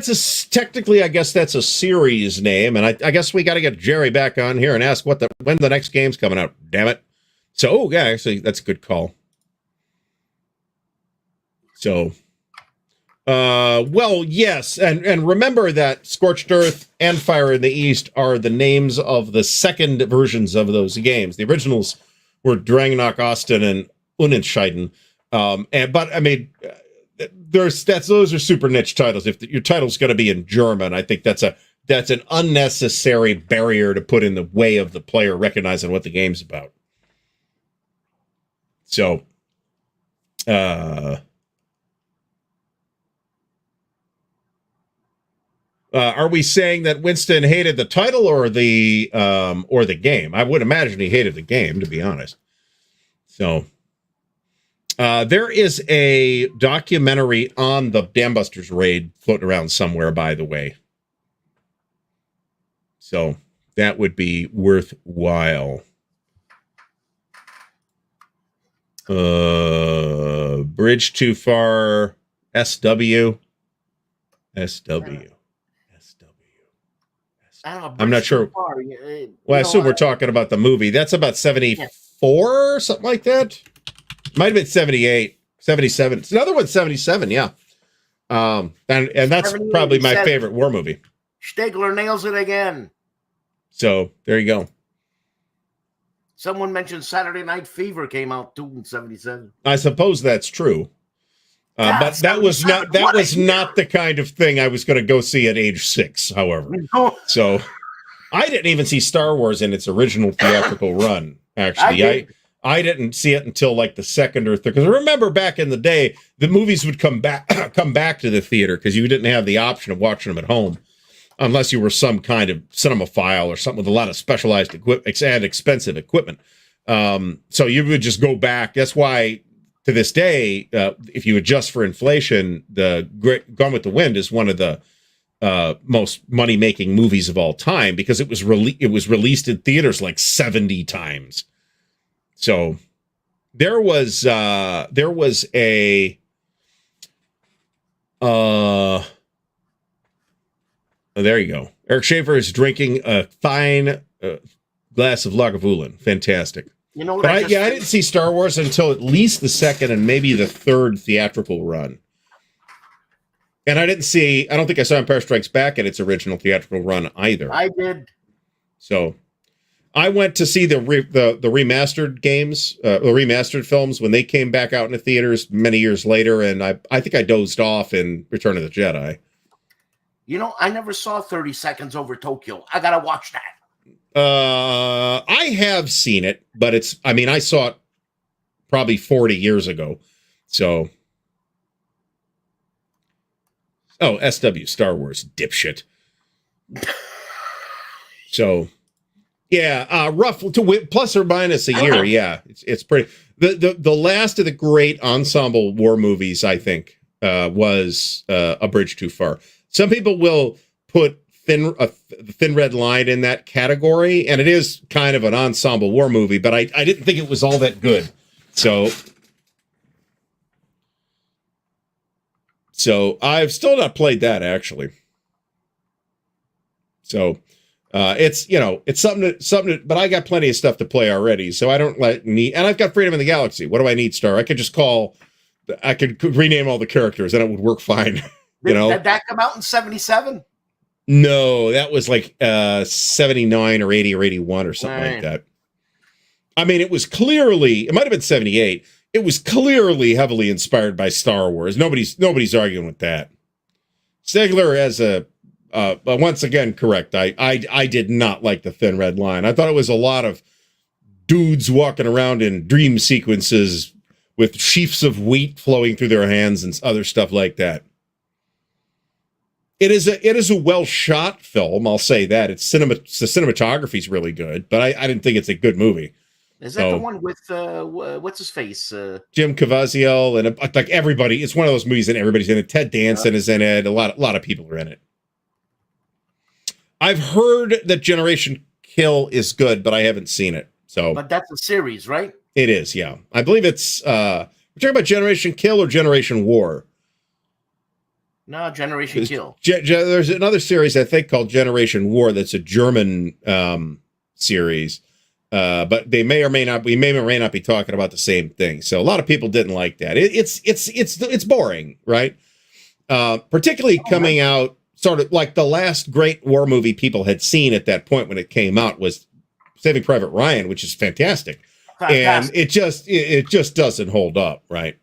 technically, I guess that's a series name, and I guess we got to get Jerry back on here and ask when the next game's coming out. Damn it! So, yeah, actually, that's a good call. So, well, yes, and remember that Scorched Earth and Fire in the East are the names of the second versions of those games. The originals were Dragnok, Austin, and Unentscheiden. But I mean, those are super niche titles. If your title's going to be in German, I think that's an unnecessary barrier to put in the way of the player recognizing what the game's about. So, are we saying that Winston hated the title or the game? I would imagine he hated the game, to be honest. So, there is a documentary on the Dambusters raid floating around somewhere, by the way. So that would be worthwhile. Bridge Too Far, SW. I'm not sure. Well, I assume we're talking about the movie. That's about 74, something like that. Might have been 78, 77. It's another one, 77, yeah. And that's probably my favorite war movie. Stegler nails it again. So there you go. Someone mentioned Saturday Night Fever came out too in 77. I suppose that's true. But that was not the kind of thing I was going to go see at age 6, however. No. So I didn't even see Star Wars in its original theatrical run, actually. I didn't see it until like the second or third. Because I remember back in the day, the movies would come back to the theater because you didn't have the option of watching them at home unless you were some kind of cinemaphile or something with a lot of specialized equipment and expensive equipment. So you would just go back. That's why to this day, if you adjust for inflation, Gone with the Wind is one of the most money-making movies of all time because it was released in theaters like 70 times. So there was a oh, there you go. Eric Schaefer is drinking a fine glass of Lagavulin. Fantastic. You know what? But I didn't see Star Wars until at least the second and maybe the third theatrical run. And I don't think I saw Empire Strikes Back in its original theatrical run either. I did. So I went to see the remastered games, the remastered films when they came back out in the theaters many years later. And I think I dozed off in Return of the Jedi. You know, I never saw 30 Seconds Over Tokyo. I got to watch that. I have seen it, but I saw it probably 40 years ago. So, SW, Star Wars, dipshit. So, yeah, rough to plus or minus a year. Yeah, it's pretty. The last of the great ensemble war movies, I think, was A Bridge Too Far. Some people will put the Thin Red Line in that category, and it is kind of an ensemble war movie, but I didn't think it was all that good. So I've still not played that, actually. So it's something, but I got plenty of stuff to play already, so I don't need, and I've got Freedom in the Galaxy. What do I need, Star? I could rename all the characters, and it would work fine. Did that come out in 77? No, that was like 79 or 80 or 81 or something like that. I mean, it might have been 78. It was clearly heavily inspired by Star Wars. Nobody's arguing with that. Stegler has once again, correct. I did not like the Thin Red Line. I thought it was a lot of dudes walking around in dream sequences with sheafs of wheat flowing through their hands and other stuff like that. It is a well shot film. I'll say that the cinematography is really good, but I didn't think it's a good movie. Is that the one with what's his face? Jim Caviezel and like everybody. It's one of those movies that everybody's in it. Ted Danson is in it. A lot of people are in it. I've heard that Generation Kill is good, but I haven't seen it. But that's a series, right? It is, yeah. I believe it's. We're talking about Generation Kill or Generation War. No, Generation Kill. There's another series I think called Generation War that's a German series, but we may or may not be talking about the same thing. So a lot of people didn't like that. It's boring, right? Particularly coming out sort of like the last great war movie people had seen at that point when it came out was Saving Private Ryan, which is fantastic. And it just doesn't hold up, right?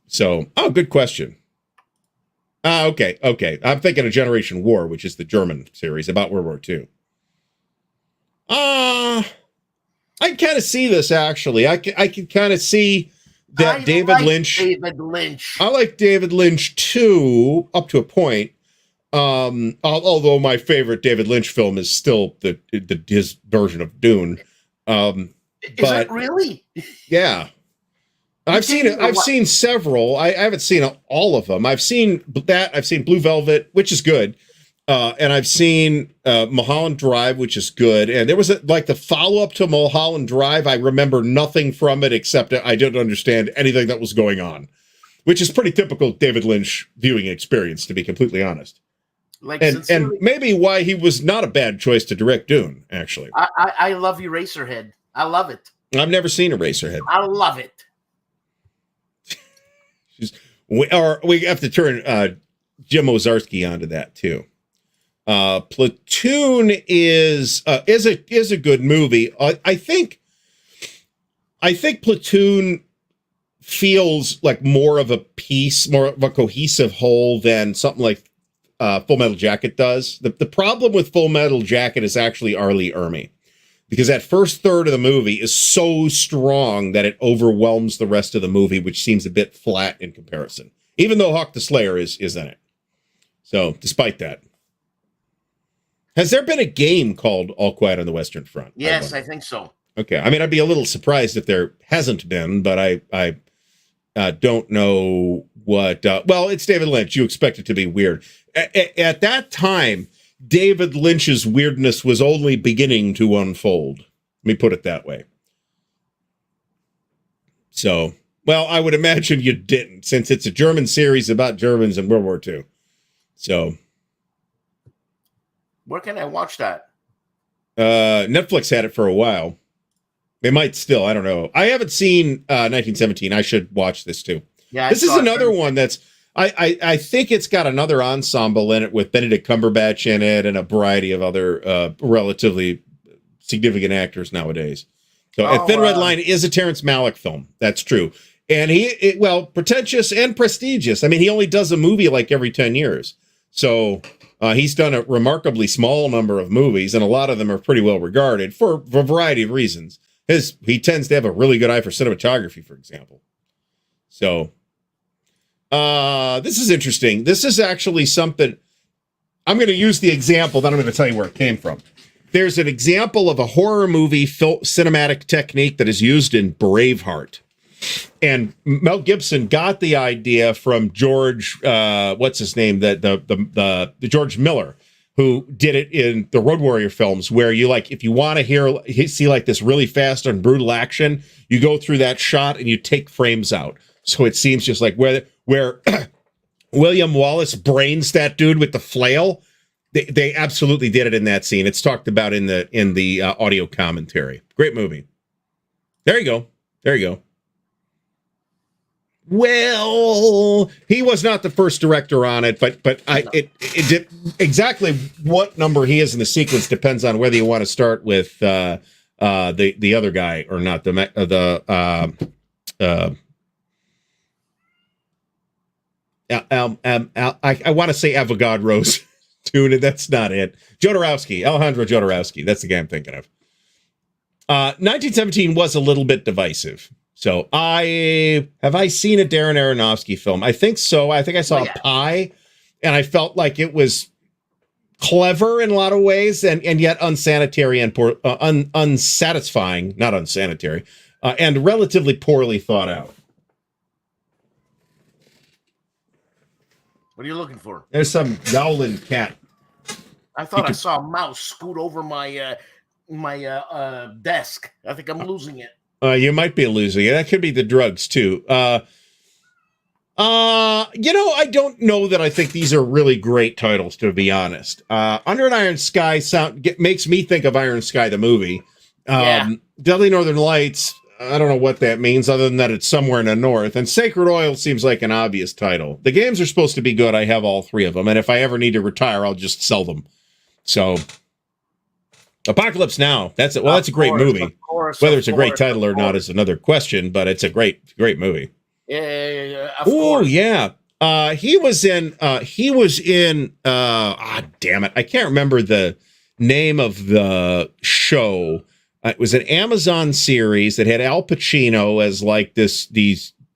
So, good question. Okay. I'm thinking of Generation War, which is the German series about World War II. I kind of see this, actually. I can kind of see that David Lynch. I like David Lynch, too, up to a point. Although my favorite David Lynch film is still his version of Dune. Is it really? Yeah. I've seen it. I've seen several. I haven't seen all of them. I've seen that. I've seen Blue Velvet, which is good. And I've seen Mulholland Drive, which is good. And there was the follow-up to Mulholland Drive. I remember nothing from it except I didn't understand anything that was going on, which is pretty typical David Lynch viewing experience, to be completely honest. And maybe why he was not a bad choice to direct Dune, actually. I love Eraserhead. I love it. I've never seen Eraserhead. I love it. We have to turn Jim Ozarski onto that too. Platoon is a good movie. I think Platoon feels like more of a piece, more of a cohesive whole than something like Full Metal Jacket does. The problem with Full Metal Jacket is actually R. Lee Ermey, because that first third of the movie is so strong that it overwhelms the rest of the movie, which seems a bit flat in comparison, even though Hawk the Slayer is in it. So despite that, has there been a game called All Quiet on the Western Front? Yes, I think so. Okay. I mean, I'd be a little surprised if there hasn't been, but I don't know what. Well, it's David Lynch. You expect it to be weird. At that time, David Lynch's weirdness was only beginning to unfold. Let me put it that way. So, well, I would imagine you didn't, since it's a German series about Germans in World War II. So, where can I watch that? Netflix had it for a while. They might still. I don't know. I haven't seen 1917. I should watch this too. Yeah, this is another one that's. I think it's got another ensemble in it with Benedict Cumberbatch in it and a variety of other relatively significant actors nowadays. So, Thin Red Line is a Terrence Malick film. That's true. And pretentious and prestigious. I mean, he only does a movie like every 10 years. So he's done a remarkably small number of movies, and a lot of them are pretty well regarded for a variety of reasons. He tends to have a really good eye for cinematography, for example. So this is interesting. This is actually something. I'm going to use the example, then I'm going to tell you where it came from. There's an example of a horror movie cinematic technique that is used in Braveheart. And Mel Gibson got the idea from George, what's his name? The George Miller, who did it in the Road Warrior films, where you if you want to see like this really fast and brutal action, you go through that shot and you take frames out. So it seems just like where William Wallace brains that dude with the flail. They absolutely did it in that scene. It's talked about in the audio commentary. Great movie. There you go. There you go. Well, he was not the first director on it, but it did exactly what number he is in the sequence depends on whether you want to start with the other guy or not. I want to say Avogadro's tune, and that's not it. Alejandro Jodorowsky. That's the guy I'm thinking of. 1917 was a little bit divisive. So have I seen a Darren Aronofsky film? I think so. I think I saw Pi, and I felt like it was clever in a lot of ways, and yet unsanitary and unsatisfying, not unsanitary, and relatively poorly thought out. What are you looking for? There's some Dowlin cat. I thought I saw a mouse scoot over my desk. I think I'm losing it. You might be losing it. That could be the drugs too. I don't know that I think these are really great titles, to be honest. Under an Iron Sky makes me think of Iron Sky, the movie. Deadly Northern Lights, I don't know what that means other than that it's somewhere in the north. And Sacred Oil seems like an obvious title. The games are supposed to be good. I have all three of them. And if I ever need to retire, I'll just sell them. So Apocalypse Now, that's it. Well, that's a great movie. Whether it's a great title or not is another question, but it's a great movie. Oh yeah. He was in damn it. I can't remember the name of the show. It was an Amazon series that had Al Pacino as like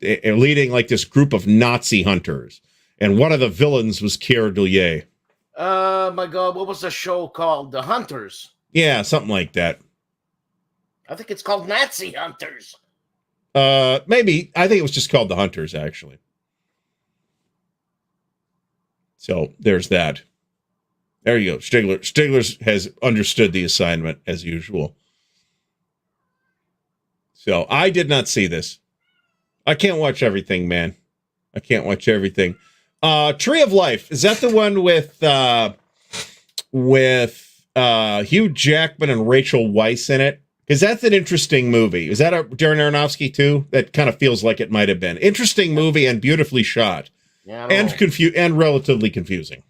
leading like this group of Nazi hunters. And one of the villains was Keir Dullea. My God, what was the show called? The Hunters. Yeah, something like that. I think it's called Nazi Hunters. Maybe. I think it was just called The Hunters, actually. So there's that. There you go. Stigler has understood the assignment as usual. So I did not see this. I can't watch everything, man. I can't watch everything. Tree of Life. Is that the one with Hugh Jackman and Rachel Weisz in it? Because that's an interesting movie. Is that a Darren Aronofsky too? That kind of feels like it might have been. Interesting movie and beautifully shot. Yeah, and relatively confusing.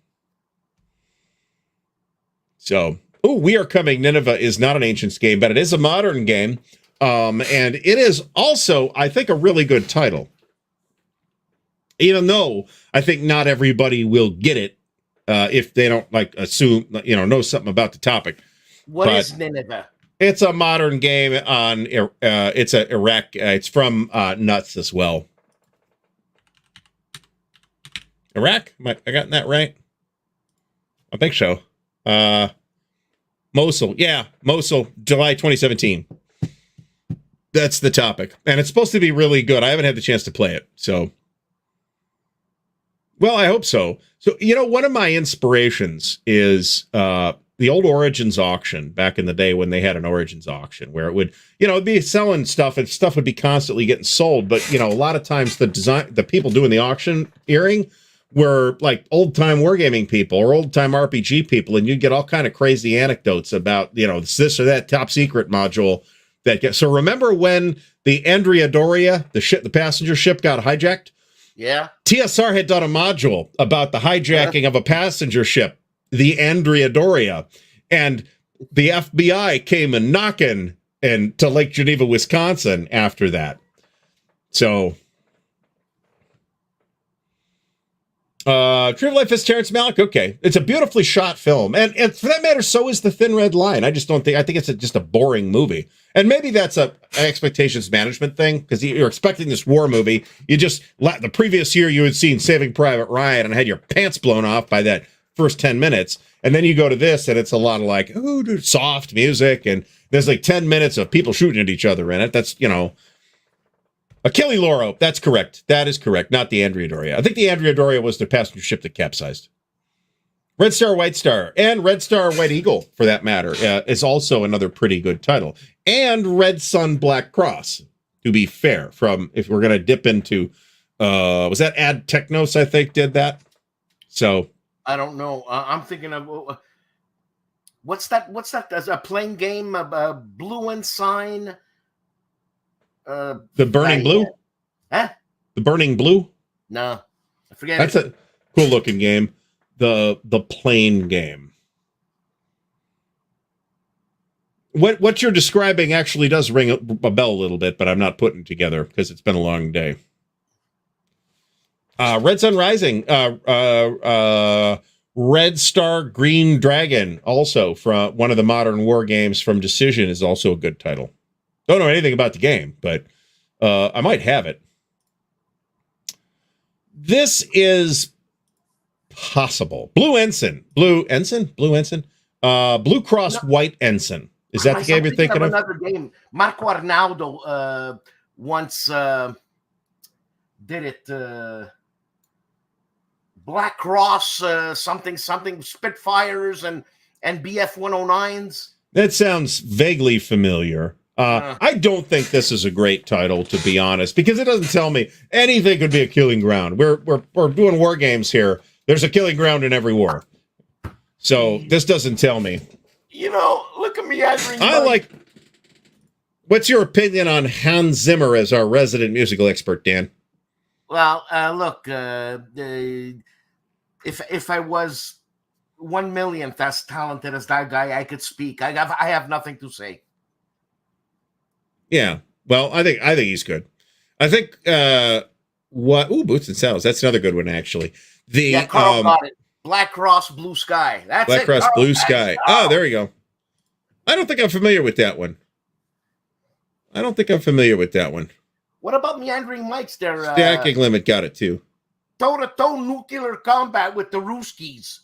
So, We Are Coming, Nineveh is not an Ancients game, but it is a modern game. And it is also, I think, a really good title. Even though I think not everybody will get it if they don't know something about the topic. What is Nineveh? It's a modern game on it's a Iraq. It's from Nuts as well. Iraq? I gotten that right? I think so. Mosul. Yeah, Mosul, July 2017. That's the topic. And it's supposed to be really good. I haven't had the chance to play it. So, well, I hope so. So, one of my inspirations is the old Origins auction back in the day when they had an Origins auction where it would, it'd be selling stuff and stuff would be constantly getting sold. But, a lot of times the people doing the auctioneering were like old time wargaming people or old time RPG people. And you'd get all kind of crazy anecdotes about, this or that top secret module so remember when the Andrea Doria, the passenger ship got hijacked? Yeah. TSR had done a module about the hijacking of a passenger ship, the Andrea Doria, and the FBI came and knocking to Lake Geneva, Wisconsin after that. So, True Life is Terrence Malick. Okay. It's a beautifully shot film. And for that matter, so is The Thin Red Line. I think it's just a boring movie. And maybe that's an expectations management thing, because you're expecting this war movie. The previous year you had seen Saving Private Ryan and had your pants blown off by that first 10 minutes. And then you go to this and it's a lot of like, soft music. And there's like 10 minutes of people shooting at each other in it. That's, Achille Lauro. That's correct. That is correct. Not the Andrea Doria. I think the Andrea Doria was the passenger ship that capsized. Red Star, White Star, and Red Star, White Eagle, for that matter, is also another pretty good title. And Red Sun, Black Cross, to be fair, if we're going to dip into, was that Ad Technos, I think, did that? So. I don't know. I'm thinking of, what's that? There's a playing game, Blue Ensign. The Burning Blue? Huh? The Burning Blue? No, I forget. That's a cool looking game. The plane game. What you're describing actually does ring a bell a little bit, but I'm not putting it together because it's been a long day. Red Sun Rising, Red Star Green Dragon, also from one of the modern war games from Decision, is also a good title. Don't know anything about the game, but I might have it. This is possible. Blue Cross White Ensign. Is that the game you're thinking of? Another game. Marco Arnaldo once did it. Black Cross, something Spitfires and BF 109s. That sounds vaguely familiar. I don't think this is a great title, to be honest, because it doesn't tell me anything could be a killing ground. We're doing war games here. There's a killing ground in every war. So this doesn't tell me. Look at me. What's your opinion on Hans Zimmer as our resident musical expert, Dan? Well, look, if I was 1/1,000th as talented as that guy, I could speak. I have nothing to say. Yeah. Well, I think he's good. I think Boots and Saddles. That's another good one, actually. Carl got it. Black Cross, Blue Sky. That's Black it. Cross, Carl, Blue Sky. Oh, there you go. I don't think I'm familiar with that one. What about Meandering Mics there? Stacking Limit got it, too. Toe-to-toe nuclear combat with the Ruskies.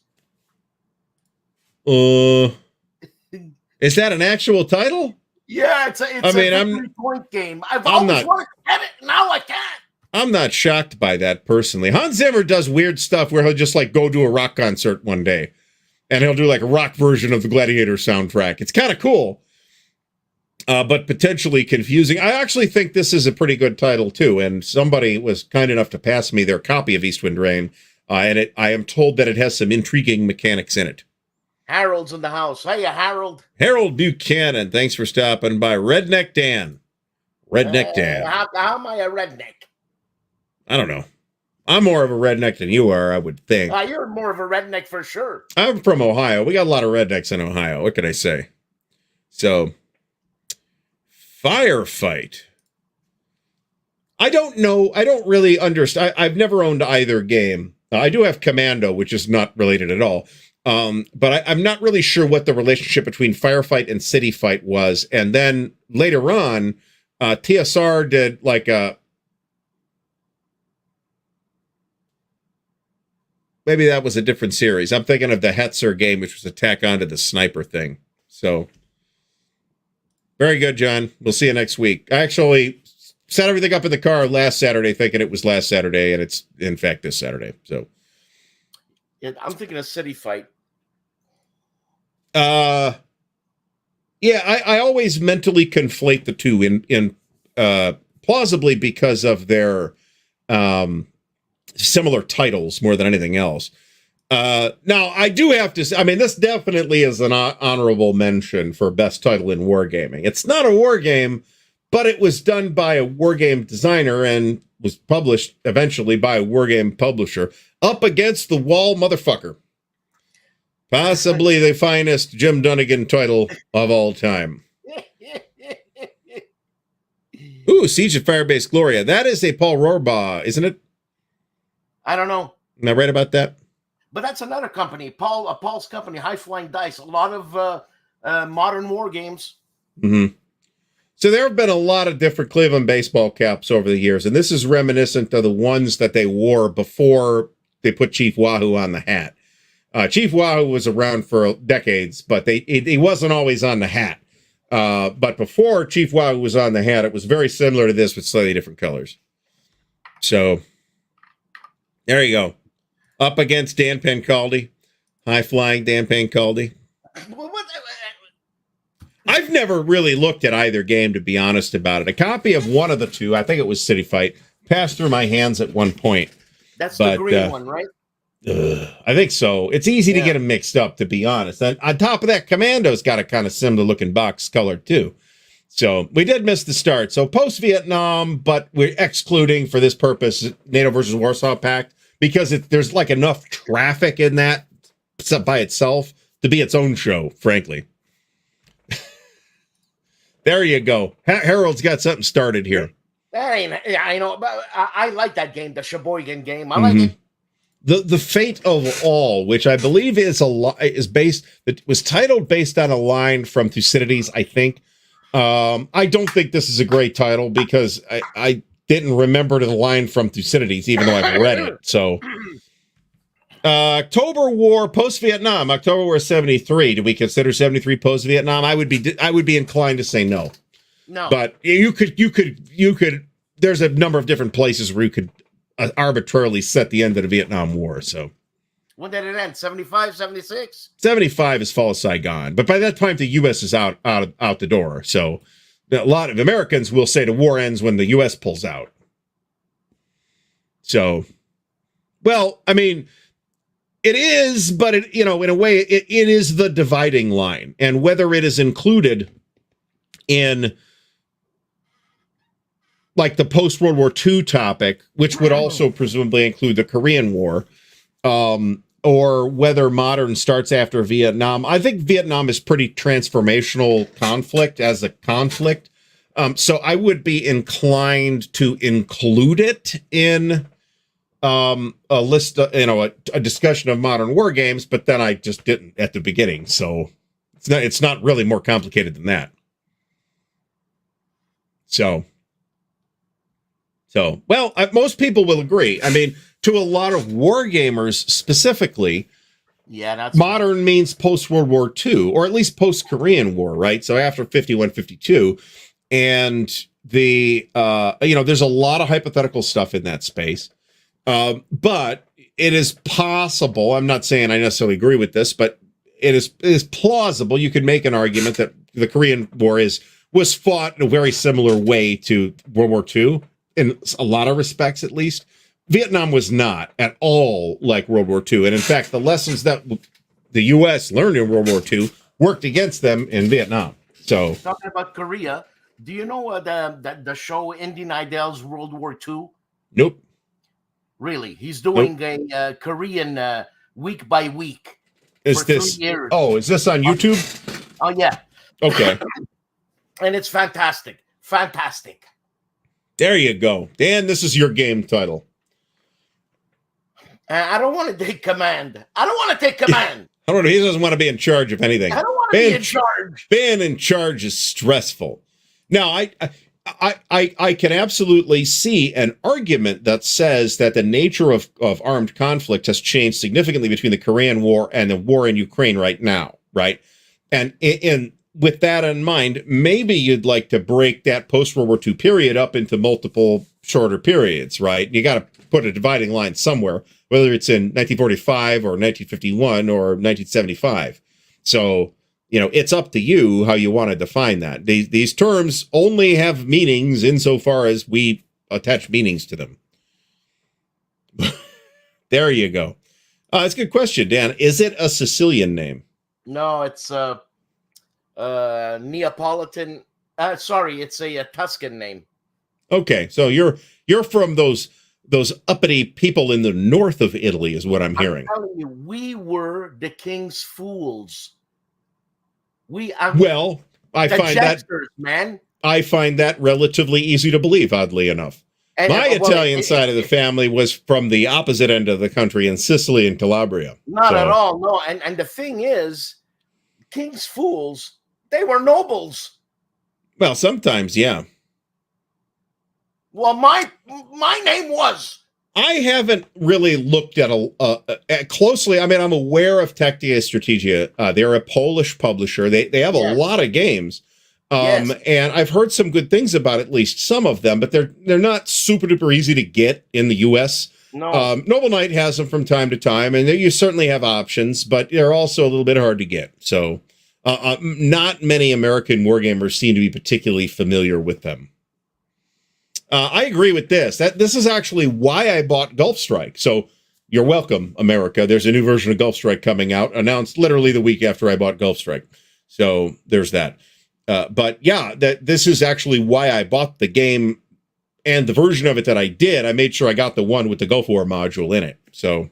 Is that an actual title? Yeah, it's a point game. I've always wanted to get it. Now I can't. I'm not shocked by that personally. Hans Zimmer does weird stuff where he'll just go do a rock concert one day, and he'll do a rock version of the Gladiator soundtrack. It's kind of cool, but potentially confusing. I actually think this is a pretty good title too, and somebody was kind enough to pass me their copy of Eastwind Rain, and I am told that it has some intriguing mechanics in it. Harold's in the house. Hiya, Harold. Harold Buchanan, thanks for stopping by. Redneck Dan. Dan. How am I a redneck? I don't know. I'm more of a redneck than you are, I would think. You're more of a redneck for sure. I'm from Ohio. We got a lot of rednecks in Ohio. What can I say? So, Firefight. I don't know. I don't really understand. I've never owned either game. I do have Commando, which is not related at all. But I'm not really sure what the relationship between Firefight and City Fight was. And then later on, TSR did maybe that was a different series. I'm thinking of the Hetzer game, which was a tack onto the sniper thing. So, Very good, John. We'll see you next week. I actually set everything up in the car last Saturday, thinking it was last Saturday, and it's in fact this Saturday. So, Yeah, I'm thinking a city fight. yeah, I always mentally conflate the two in plausibly because of their similar titles more than anything else. Now, I do have to say, I mean, this definitely is an honorable mention for best title in wargaming. It's not a war game, but it was done by a wargame designer and was published eventually by a wargame publisher. Up Against the Wall, motherfucker. Possibly the finest Jim Dunnigan title of all time. Ooh, Siege of Firebase Gloria. That is a Paul Rohrbaugh, isn't it? I don't know. Am I right about that? But that's another company, Paul's company, High Flying Dice. A lot of modern war games. Mm-hmm. So there have been a lot of different Cleveland baseball caps over the years, and this is reminiscent of the ones that they wore before they put Chief Wahoo on the hat. Chief Wahoo was around for decades, but he wasn't always on the hat. But before Chief Wahoo was on the hat, it was very similar to this with slightly different colors. So there you go. Up Against Dan Pancaldi, High Flying Dan Pancaldi. I've never really looked at either game, to be honest about it. A copy of one of the two, I think it was City Fight, passed through my hands at one point. That's the green one, right? I think so. It's easy to get them mixed up, to be honest. And on top of that, Commando's got a kind of similar looking box color, too. So we did miss the start. So post-Vietnam, but we're excluding, for this purpose, NATO versus Warsaw Pact, because there's like enough traffic in that by itself to be its own show, frankly. There you go. Harold's got something started here. I know, but I like that game, the Sheboygan game. I like it. The Fate of All, which I believe was titled based on a line from Thucydides, I think. I don't think this is a great title because I didn't remember the line from Thucydides, even though I've read it. So, October War, post-Vietnam, October War 73. Do we consider 73 post-Vietnam? I would be inclined to say no. No. But you could, there's a number of different places where you could arbitrarily set the end of the Vietnam War. So, when did it end? 75, 76? 75 is Fall of Saigon. But by that time, the U.S. is out the door. So, a lot of Americans will say the war ends when the U.S. pulls out. So, well, I mean, it is, but in a way, it is the dividing line. And whether it is included in like the post-World War II topic, which would also presumably include the Korean War, or whether modern starts after Vietnam. I think Vietnam is pretty transformational conflict as a conflict. So I would be inclined to include it in a list, a discussion of modern war games, but then I just didn't at the beginning. So it's not really more complicated than that. So, well, most people will agree. I mean, to a lot of war gamers specifically, modern means post-World War II, or at least post-Korean War, right? So after 51, 52. And there's a lot of hypothetical stuff in that space. But it is possible, I'm not saying I necessarily agree with this, but it is plausible. You could make an argument that the Korean War was fought in a very similar way to World War II, in a lot of respects, at least. Vietnam was not at all like World War II. And in fact, the lessons that the U.S. learned in World War II worked against them in Vietnam. So, talking about Korea, do you know the show Indy Nidell's World War II? Nope. Really? He's doing a Korean week by week. Is this? Oh, is this on YouTube? Oh, yeah. Okay. And it's fantastic. Fantastic. There you go. Dan, this is your game title. I don't want to take command. I don't want to take command. I don't know. He doesn't want to be in charge of anything. I don't want to be in charge. Being in charge is stressful. Now, I can absolutely see an argument that says that the nature of armed conflict has changed significantly between the Korean War and the war in Ukraine right now, right? And in with that in mind, maybe you'd like to break that post-World War II period up into multiple shorter periods, right? You got to put a dividing line somewhere, whether it's in 1945 or 1951 or 1975. So, it's up to you how you want to define that. These terms only have meanings insofar as we attach meanings to them. There you go. That's a good question, Dan. Is it a Sicilian name? No, it's Neapolitan. Sorry, it's a Tuscan name. Okay, so you're from those uppity people in the north of Italy, is what I'm hearing. I'm telling you, we were the king's fools. I find that relatively easy to believe, oddly enough. And my Italian side of the family was from the opposite end of the country in Sicily and Calabria. Not at all, no. And the thing is, king's fools, they were nobles. Well, sometimes, yeah. Well, my name was. I haven't really looked at closely. I mean, I'm aware of Tactia Strategia. They're a Polish publisher. They have a lot of games. And I've heard some good things about at least some of them, but they're not super duper easy to get in the US. No. Noble Knight has them from time to time, and you certainly have options, but they're also a little bit hard to get. So not many American wargamers seem to be particularly familiar with them. I agree with this. This is actually why I bought Gulf Strike. So you're welcome, America. There's a new version of Gulf Strike coming out, announced literally the week after I bought Gulf Strike. So there's that. But yeah, this is actually why I bought the game, and the version of it that I did, I made sure I got the one with the Gulf War module in it. So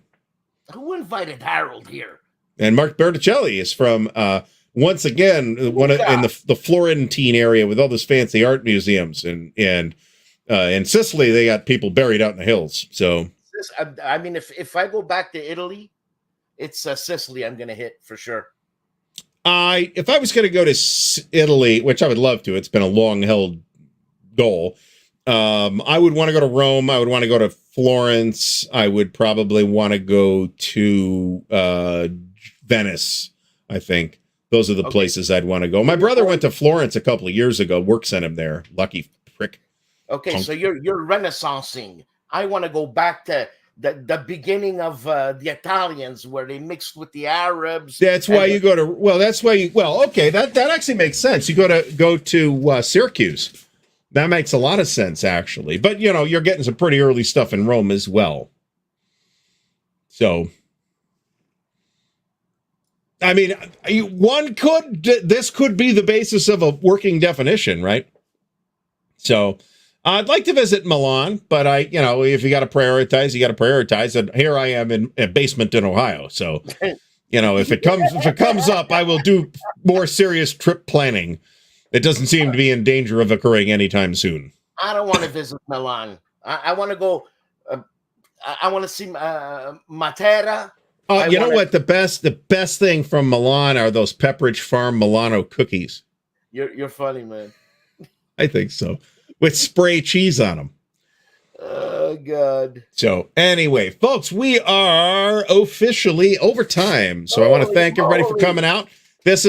who invited Harold here? And Mark Berticelli is from once again in the Florentine area with all those fancy art museums, and in Sicily they got people buried out in the hills. So I mean, if I go back to Italy, it's Sicily I'm going to hit for sure. If I was going to go to Italy, which I would love to, it's been a long-held goal. I would want to go to Rome. I would want to go to Florence. I would probably want to go to Venice. I think those are the places I'd want to go. My brother went to Florence a couple of years ago. Work sent him there. Lucky prick. Okay, so you're renaissancing. I want to go back to the beginning of the Italians, where they mixed with the Arabs. That's why you go to. Well, that's why you. Well, okay, that actually makes sense. You go to Syracuse. That makes a lot of sense, actually. But you're getting some pretty early stuff in Rome as well. So, I mean, this could be the basis of a working definition, right? So. I'd like to visit Milan, but if you got to prioritize, you got to prioritize. And here I am in a basement in Ohio. So, if it comes up, I will do more serious trip planning. It doesn't seem to be in danger of occurring anytime soon. I don't want to visit Milan. I want to go. I want to see Matera. You know what? The best thing from Milan are those Pepperidge Farm Milano cookies. You're funny, man. I think so. With spray cheese on them. Oh, God. So anyway, folks, we are officially over time. So I want to thank everybody for coming out. It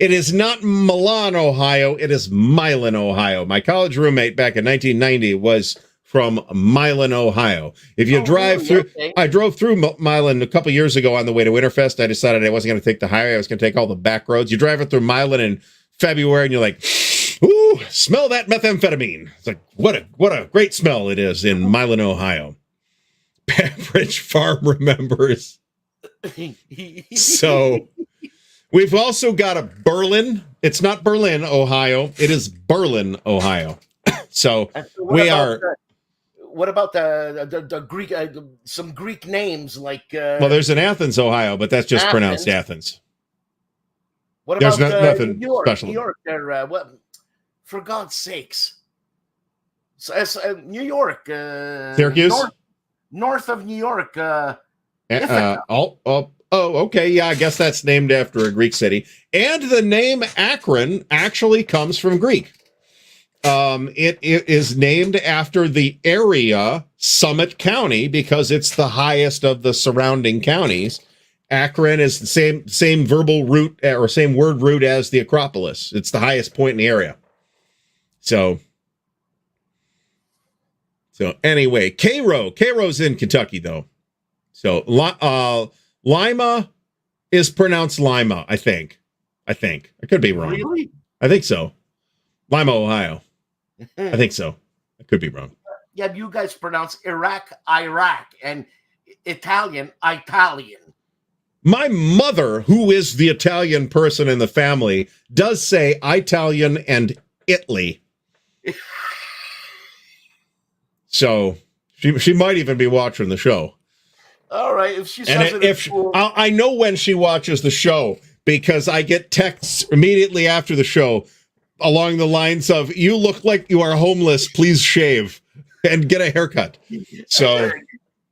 is not Milan, Ohio. It is Milan, Ohio. My college roommate back in 1990 was from Milan, Ohio. If you drive through, I drove through Milan a couple years ago on the way to Winterfest. I decided I wasn't going to take the highway. I was going to take all the back roads. You drive it through Milan in February and you're like, ooh, smell that methamphetamine. It's like, what a great smell it is in Milan, Ohio. Pepperidge Farm remembers. So we've also got a Berlin. It's not Berlin, Ohio. It is Berlin, Ohio. So we are. What about the Greek? Some Greek names like. Well, there's an Athens, Ohio, but that's just pronounced Athens. What about nothing New York? special. New York, what? For God's sakes! New York, Syracuse, north of New York. Okay, yeah, I guess that's named after a Greek city. And the name Akron actually comes from Greek. It is named after the area Summit County because it's the highest of the surrounding counties. Akron is the same verbal root or same word root as the Acropolis. It's the highest point in the area. So anyway, Cairo's in Kentucky though. So Lima is pronounced Lima, I think. I could be wrong. Really? I think so. Lima, Ohio. I think so. I could be wrong. Yeah, you guys pronounce Iraq, and Italian. My mother, who is the Italian person in the family, does say Italian and Italy. So she might even be watching the show. All right, if she says it, I know when she watches the show because I get texts immediately after the show along the lines of, "You look like you are homeless. Please shave and get a haircut." So,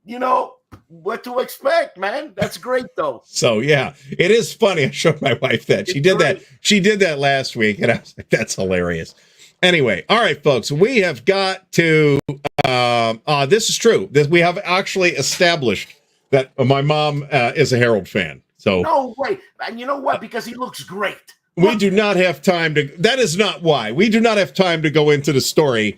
you know what to expect, man. That's great, though. So yeah, it is funny. I showed my wife that she did that. She did that last week, and I was like, "That's hilarious." Anyway, all right, folks, we have got to. This is true. That we have actually established that my mom is a Harold fan. So no way, and you know what? Because he looks great. We do not have time to. That is not why we do not have time to go into the story.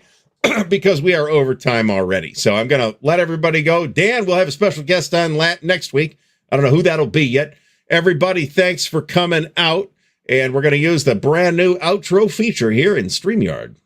Because we are over time already. So I'm going to let everybody go. Dan, we'll have a special guest on next week. I don't know who that'll be yet. Everybody, thanks for coming out. And we're going to use the brand new outro feature here in StreamYard.